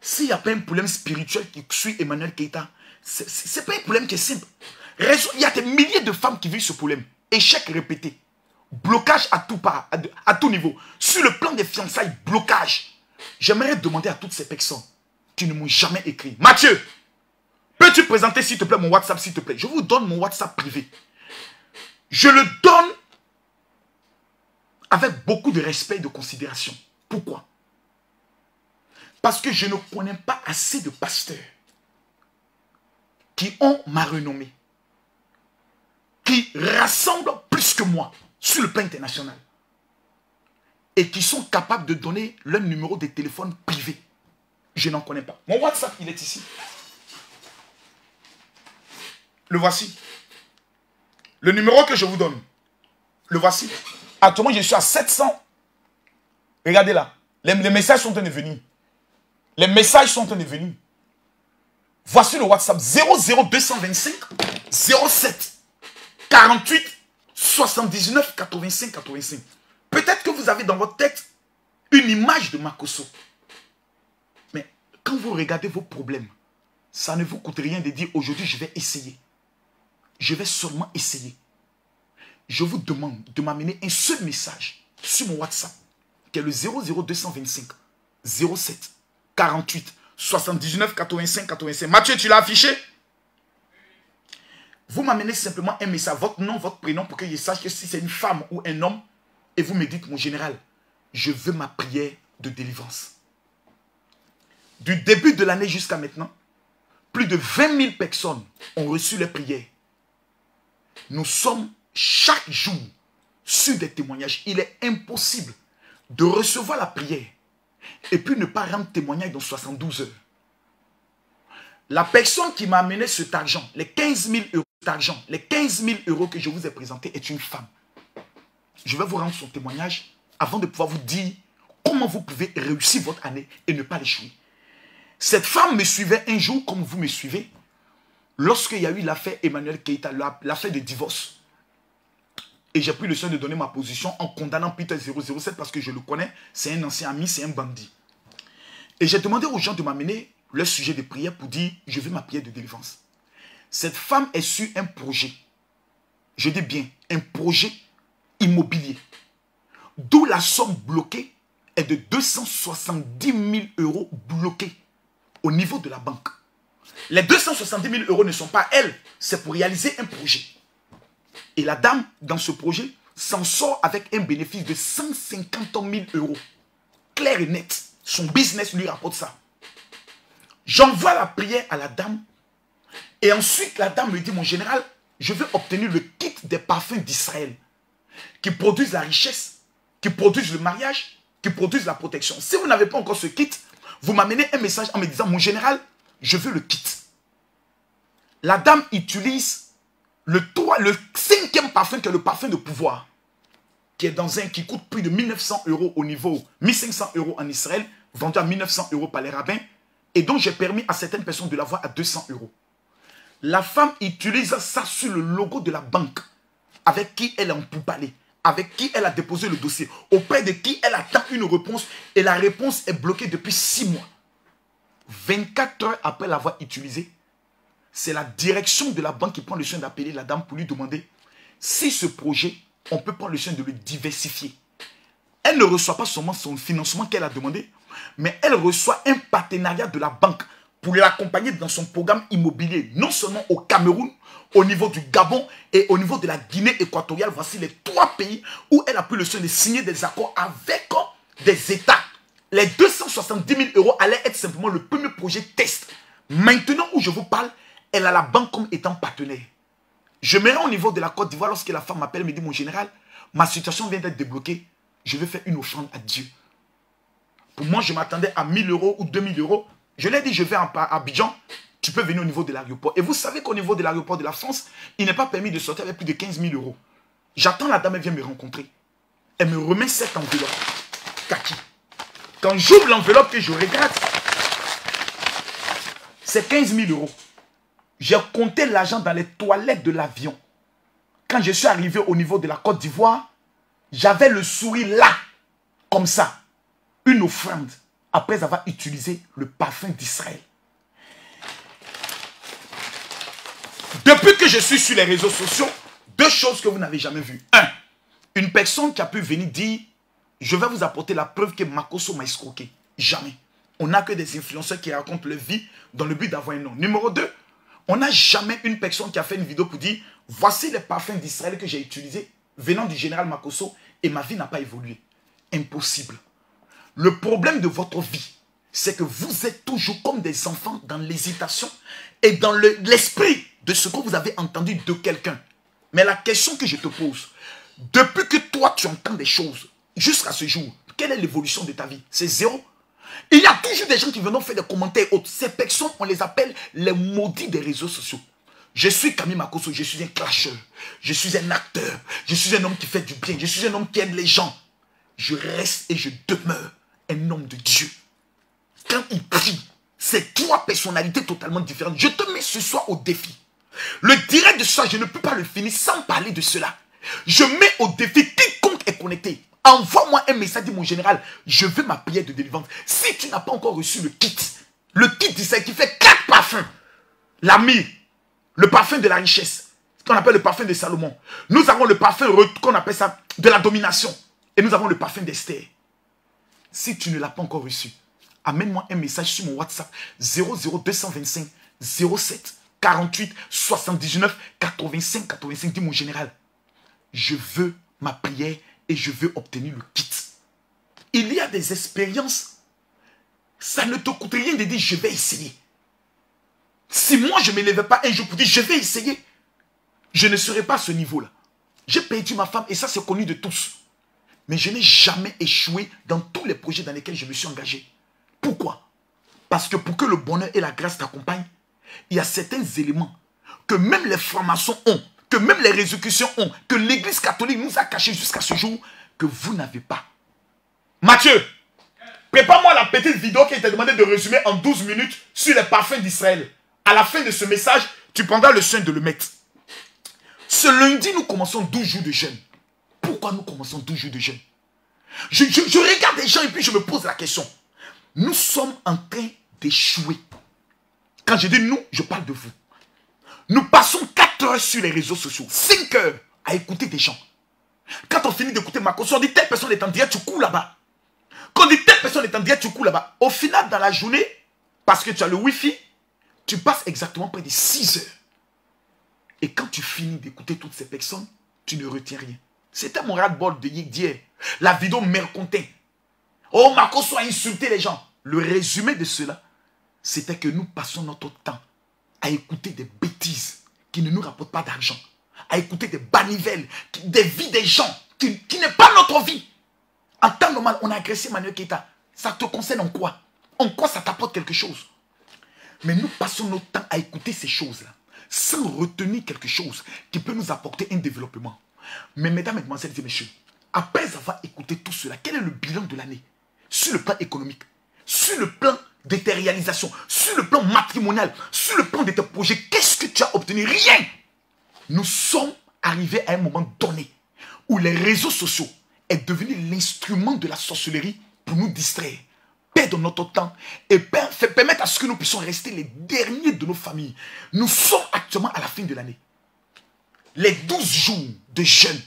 s'il n'y a pas un problème spirituel qui suit Emmanuel Keïta, ce n'est pas un problème qui est simple. Il y a des milliers de femmes qui vivent ce problème. Échec répété. Blocage à tout part, à tout niveau. Sur le plan des fiançailles, blocage. J'aimerais demander à toutes ces personnes qui ne m'ont jamais écrit. Mathieu, peux-tu présenter s'il te plaît mon WhatsApp s'il te plaît? Je vous donne mon WhatsApp privé. Je le donne avec beaucoup de respect et de considération. Pourquoi? Parce que je ne connais pas assez de pasteurs qui ont ma renommée, qui rassemblent plus que moi sur le plan international et qui sont capables de donner leur numéro de téléphone privé. Je n'en connais pas. Mon WhatsApp, il est ici. Le voici. Le numéro que je vous donne, le voici. Actuellement, je suis à 700. Regardez là. Les messages sont en train de venir. Les messages sont en train de venir. Voici le WhatsApp 00225 07 48 79 85 85. Peut-être que vous avez dans votre tête une image de Makosso. Mais quand vous regardez vos problèmes, ça ne vous coûte rien de dire aujourd'hui je vais essayer. Je vais seulement essayer. Je vous demande de m'amener un seul message sur mon WhatsApp qui est le 00225 07 48 79 85 85. Mathieu, tu l'as affiché? Vous m'amenez simplement un message, votre nom, votre prénom, pour que je sache que si c'est une femme ou un homme, et vous me dites, mon général, je veux ma prière de délivrance. Du début de l'année jusqu'à maintenant, plus de 20 000 personnes ont reçu les prières. Nous sommes chaque jour sur des témoignages. Il est impossible de recevoir la prière et puis ne pas rendre témoignage dans 72 heures. La personne qui m'a amené cet argent, les 15 000 euros d'argent, les 15 000 euros que je vous ai présentés est une femme. Je vais vous rendre son témoignage avant de pouvoir vous dire comment vous pouvez réussir votre année et ne pas l'échouer. Cette femme me suivait un jour comme vous me suivez lorsqu'il y a eu l'affaire Emmanuel Keïta, l'affaire de divorce. Et j'ai pris le soin de donner ma position en condamnant Peter 007 parce que je le connais, c'est un ancien ami, c'est un bandit. Et j'ai demandé aux gens de m'amener leur sujet de prière pour dire je veux ma prière de délivrance. Cette femme est sur un projet, je dis bien un projet immobilier, d'où la somme bloquée est de 270 000 euros bloqués au niveau de la banque. Les 270 000 euros ne sont pas elle, c'est pour réaliser un projet. Et la dame, dans ce projet, s'en sort avec un bénéfice de 150 000 euros. Clair et net. Son business lui rapporte ça. J'envoie la prière à la dame. Et ensuite, la dame me dit, mon général, je veux obtenir le kit des parfums d'Israël. Qui produisent la richesse, qui produisent le mariage, qui produisent la protection. Si vous n'avez pas encore ce kit, vous m'amenez un message en me disant, mon général, je veux le kit. La dame utilise le 5e parfum qui est le parfum de pouvoir, qui est dans un qui coûte plus de 1900 euros au niveau, 1500 euros en Israël, vendu à 1900 euros par les rabbins, et dont j'ai permis à certaines personnes de l'avoir à 200 euros. La femme utilise ça sur le logo de la banque, avec qui elle est en pourparlers, avec qui elle a déposé le dossier, auprès de qui elle attend une réponse, et la réponse est bloquée depuis 6 mois. 24 heures après l'avoir utilisée, c'est la direction de la banque qui prend le soin d'appeler la dame pour lui demander si ce projet, on peut prendre le soin de le diversifier. Elle ne reçoit pas seulement son financement qu'elle a demandé, mais elle reçoit un partenariat de la banque pour l'accompagner dans son programme immobilier, non seulement au Cameroun, au niveau du Gabon et au niveau de la Guinée équatoriale. Voici les 3 pays où elle a pris le soin de signer des accords avec des États. Les 270 000 euros allaient être simplement le premier projet test. Maintenant où je vous parle, elle a la banque comme étant partenaire. Je me rends au niveau de la Côte d'Ivoire lorsque la femme m'appelle et me dit, mon général, ma situation vient d'être débloquée. Je vais faire une offrande à Dieu. Pour moi, je m'attendais à 1000 euros ou 2000 euros. Je lui ai dit, je vais à Abidjan, tu peux venir au niveau de l'aéroport. Et vous savez qu'au niveau de l'aéroport de la France, il n'est pas permis de sortir avec plus de 15 000 euros. J'attends la dame, elle vient me rencontrer. Elle me remet cette enveloppe. Kaki. Quand j'ouvre l'enveloppe que je regarde, c'est 15 000 euros. J'ai compté l'argent dans les toilettes de l'avion. Quand je suis arrivé au niveau de la Côte d'Ivoire, j'avais le sourire là, comme ça. Une offrande, après avoir utilisé le parfum d'Israël. Depuis que je suis sur les réseaux sociaux, 2 choses que vous n'avez jamais vues. 1, une personne qui a pu venir dire, je vais vous apporter la preuve que Makosso m'a escroqué. Jamais. On n'a que des influenceurs qui racontent leur vie dans le but d'avoir un nom. Numéro 2, on n'a jamais une personne qui a fait une vidéo pour dire, voici les parfums d'Israël que j'ai utilisés venant du général Makosso et ma vie n'a pas évolué. Impossible. Le problème de votre vie, c'est que vous êtes toujours comme des enfants dans l'hésitation et dans l'esprit de ce que vous avez entendu de quelqu'un. Mais la question que je te pose, depuis que toi tu entends des choses jusqu'à ce jour, quelle est l'évolution de ta vie? C'est 0. Il y a toujours des gens qui viennent faire des commentaires autres. Ces personnes, on les appelle les maudits des réseaux sociaux. Je suis Camille Makosso, je suis un clasheur, je suis un acteur, je suis un homme qui fait du bien, je suis un homme qui aide les gens. Je reste et je demeure un homme de Dieu. Quand il prie, c'est 3 personnalités totalement différentes. Je te mets ce soir au défi. Le direct de ce soir, je ne peux pas le finir sans parler de cela. Je mets au défi quiconque est connecté. Envoie-moi un message, dit mon général, je veux ma prière de délivrance. Si tu n'as pas encore reçu le kit d'Israël qui fait 4 parfums, l'ami, le parfum de la richesse, ce qu'on appelle le parfum de Salomon. Nous avons le parfum qu'on appelle ça de la domination. Et nous avons le parfum d'Esther. Si tu ne l'as pas encore reçu, amène-moi un message sur mon WhatsApp 00225 07 48 79 85 85. Dis mon général, je veux ma prière et je veux obtenir le kit. Il y a des expériences, ça ne te coûte rien de dire je vais essayer. Si moi je ne me lève pas un jour pour dire je vais essayer, je ne serai pas à ce niveau-là. J'ai perdu ma femme et ça c'est connu de tous. Mais je n'ai jamais échoué dans tous les projets dans lesquels je me suis engagé. Pourquoi? Parce que pour que le bonheur et la grâce t'accompagnent, il y a certains éléments que même les francs-maçons ont, que même les résurrections ont, que l'église catholique nous a cachés jusqu'à ce jour, que vous n'avez pas. Mathieu, prépare-moi la petite vidéo qui a été demandé de résumer en 12 minutes sur les parfums d'Israël. À la fin de ce message, tu prendras le soin de le mettre. Ce lundi, nous commençons 12 jours de jeûne. Pourquoi nous commençons 12 jours de jeûne? Je regarde les gens et puis je me pose la question. Nous sommes en train d'échouer. Quand je dis nous, je parle de vous. Nous passons 4 heures sur les réseaux sociaux, 5 heures à écouter des gens. Quand on finit d'écouter Makosso, on dit telle personne est en direct, tu cours là-bas. Quand on dit telle personne est en direct, tu cours là-bas. Au final, dans la journée, parce que tu as le Wi-Fi, tu passes exactement près de 6 heures. Et quand tu finis d'écouter toutes ces personnes, tu ne retiens rien. C'était mon ras-le-bol d'hier. La vidéo mercontin. Oh, Makosso a insulté les gens. Le résumé de cela, c'était que nous passons notre temps à écouter des bêtises qui ne nous rapportent pas d'argent. À écouter des banivelles, des vies des gens qui n'est pas notre vie. En temps normal, on a agressé Manuel Keita. Ça te concerne en quoi? En quoi ça t'apporte quelque chose? Mais nous passons notre temps à écouter ces choses-là, sans retenir quelque chose qui peut nous apporter un développement. Mais mesdames, mesdemoiselles et messieurs, après avoir écouté tout cela, quel est le bilan de l'année? Sur le plan économique, sur le plan de tes réalisations, sur le plan matrimonial, sur le plan de tes projets, qu'est-ce que tu as obtenu? Rien! Nous sommes arrivés à un moment donné où les réseaux sociaux est devenu l'instrument de la sorcellerie pour nous distraire, perdre notre temps et permettre à ce que nous puissions rester les derniers de nos familles. Nous sommes actuellement à la fin de l'année. Les 12 jours de jeûne.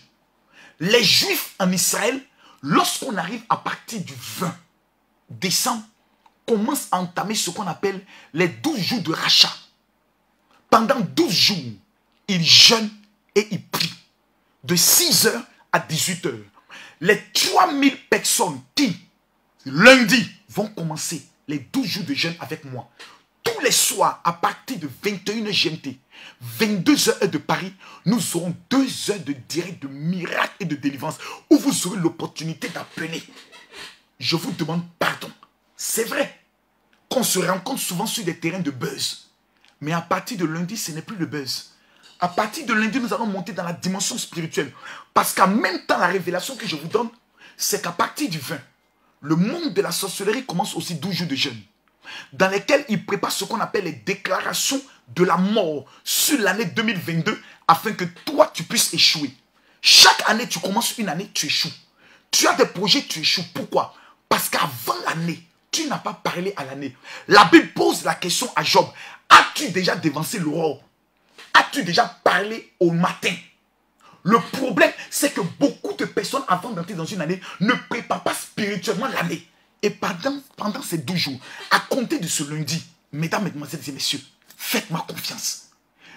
Les Juifs en Israël, lorsqu'on arrive à partir du 20 décembre, commencent à entamer ce qu'on appelle les 12 jours de rachat. Pendant 12 jours, ils jeûnent et ils prient. De 6 heures à 18 heures. Les 3000 personnes qui, lundi, vont commencer les 12 jours de jeûne avec moi. Tous les soirs, à partir de 21h GMT, 22h de Paris, nous aurons 2 heures de direct de miracle et de délivrance où vous aurez l'opportunité d'appeler. Je vous demande pardon. C'est vrai qu'on se rencontre souvent sur des terrains de buzz. Mais à partir de lundi, ce n'est plus le buzz. À partir de lundi, nous allons monter dans la dimension spirituelle. Parce qu'en même temps, la révélation que je vous donne, c'est qu'à partir du 20, le monde de la sorcellerie commence aussi 12 jours de jeûne, dans lesquels il prépare ce qu'on appelle les déclarations de la mort sur l'année 2022, afin que toi, tu puisses échouer. Chaque année, tu commences une année, tu échoues. Tu as des projets, tu échoues. Pourquoi? Parce qu'avant l'année, tu n'as pas parlé à l'année. La Bible pose la question à Job. As-tu déjà dévancé l'aurore? As-tu déjà parlé au matin? Le problème, c'est que beaucoup de personnes, avant d'entrer dans une année, ne préparent pas spirituellement l'année. Et pendant ces 12 jours, à compter de ce lundi, mesdames, mesdemoiselles et messieurs, faites-moi confiance.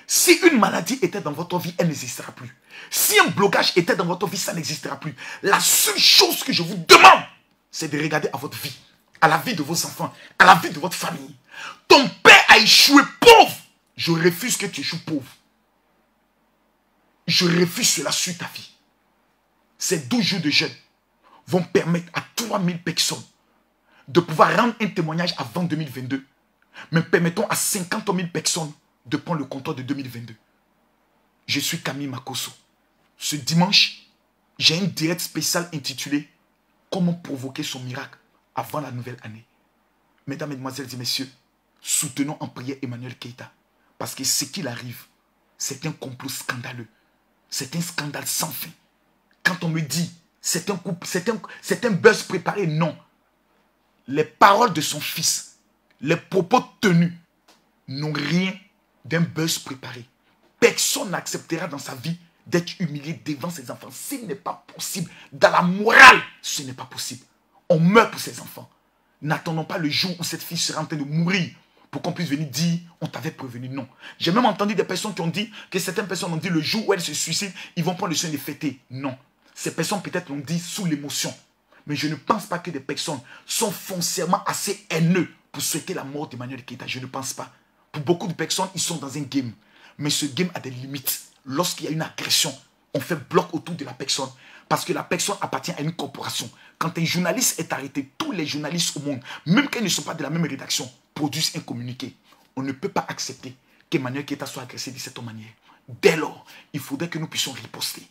Si une maladie était dans votre vie, elle n'existera plus. Si un blocage était dans votre vie, ça n'existera plus. La seule chose que je vous demande, c'est de regarder à votre vie, à la vie de vos enfants, à la vie de votre famille. Ton père a échoué pauvre. Je refuse que tu échoues pauvre. Je refuse cela sur ta vie. Ces 12 jours de jeûne vont permettre à 3000 personnes de pouvoir rendre un témoignage avant 2022. Mais permettons à 50 000 personnes de prendre le contrôle de 2022. Je suis Camille Makosso. Ce dimanche, j'ai un direct spécial intitulé « Comment provoquer son miracle avant la nouvelle année ». Mesdames, Mesdemoiselles et Messieurs, soutenons en prière Emmanuel Keita. Parce que ce qu'il arrive, c'est un complot scandaleux. C'est un scandale sans fin. Quand on me dit, c'est un buzz préparé, non. Les paroles de son fils, les propos tenus, n'ont rien d'un buzz préparé. Personne n'acceptera dans sa vie d'être humilié devant ses enfants. Ce n'est pas possible. Dans la morale, ce n'est pas possible. On meurt pour ses enfants. N'attendons pas le jour où cette fille sera en train de mourir pour qu'on puisse venir dire, on t'avait prévenu. Non. J'ai même entendu des personnes qui ont dit, que certaines personnes ont dit, le jour où elles se suicident, ils vont prendre le soin de fêter. Non. Ces personnes peut-être l'ont dit sous l'émotion. Mais je ne pense pas que des personnes sont foncièrement assez haineux pour souhaiter la mort d'Emmanuel Keita. Je ne pense pas. Pour beaucoup de personnes, ils sont dans un game. Mais ce game a des limites. Lorsqu'il y a une agression, On fait bloc autour de la personne parce que la personne appartient à une corporation. Quand un journaliste est arrêté, tous les journalistes au monde, même quand ils ne sont pas de la même rédaction, produisent un communiqué. On ne peut pas accepter qu'Emmanuel Keita soit agressé de cette manière. Dès lors, il faudrait que nous puissions riposter.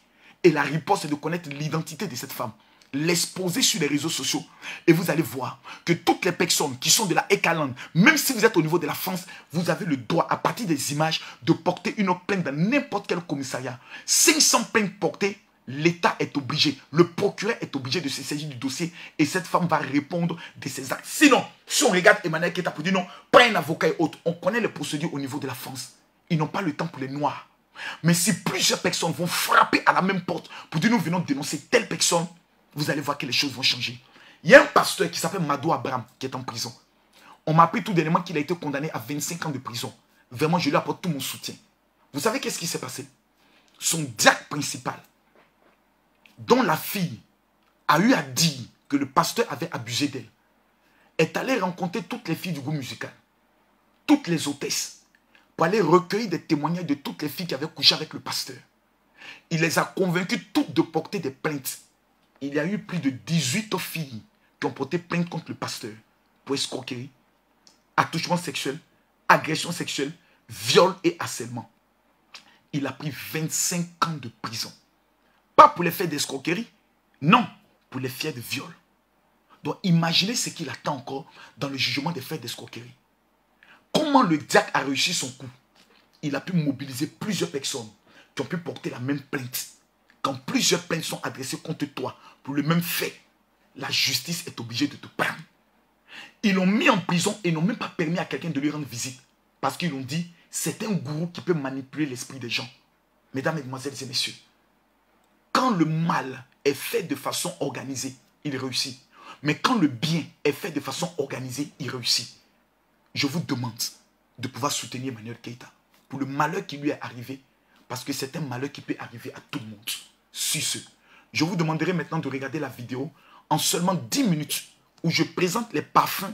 Et la riposte est de connaître l'identité de cette femme, l'exposer sur les réseaux sociaux. Et vous allez voir que toutes les personnes qui sont de la Ekaland, même si vous êtes au niveau de la France, vous avez le droit, à partir des images, de porter une plainte dans n'importe quel commissariat. 500 plaintes portées, l'État est obligé, le procureur est obligé de se saisir du dossier et cette femme va répondre de ses actes. Sinon, si on regarde Emmanuel Keita pour dire non, pas un avocat et autres, on connaît les procédures au niveau de la France. Ils n'ont pas le temps pour les noirs. Mais si plusieurs personnes vont frapper à la même porte pour dire nous venons dénoncer telle personne, vous allez voir que les choses vont changer. Il y a un pasteur qui s'appelle Madou Abraham qui est en prison. On m'a appris tout dernièrement qu'il a été condamné à 25 ans de prison. Vraiment, je lui apporte tout mon soutien. Vous savez qu'est-ce qui s'est passé? Son diacre principal, dont la fille a eu à dire que le pasteur avait abusé d'elle, est allé rencontrer toutes les filles du groupe musical, toutes les hôtesses, pour aller recueillir des témoignages de toutes les filles qui avaient couché avec le pasteur. Il les a convaincues toutes de porter des plaintes. Il y a eu plus de 18 filles qui ont porté plainte contre le pasteur pour escroquerie, attouchement sexuel, agression sexuelle, viol et harcèlement. Il a pris 25 ans de prison. Pas pour les faits d'escroquerie, non, pour les faits de viol. Donc imaginez ce qu'il attend encore dans le jugement des faits d'escroquerie. Comment le diacre a réussi son coup? Il a pu mobiliser plusieurs personnes qui ont pu porter la même plainte. Quand plusieurs plaintes sont adressées contre toi pour le même fait, la justice est obligée de te prendre. Ils l'ont mis en prison et n'ont même pas permis à quelqu'un de lui rendre visite. Parce qu'ils ont dit, c'est un gourou qui peut manipuler l'esprit des gens. Mesdames, mesdemoiselles et messieurs, quand le mal est fait de façon organisée, il réussit. Mais quand le bien est fait de façon organisée, il réussit. Je vous demande de pouvoir soutenir Emmanuel Keita pour le malheur qui lui est arrivé. Parce que c'est un malheur qui peut arriver à tout le monde. Sur ce, je vous demanderai maintenant de regarder la vidéo en seulement 10 minutes où je présente les parfums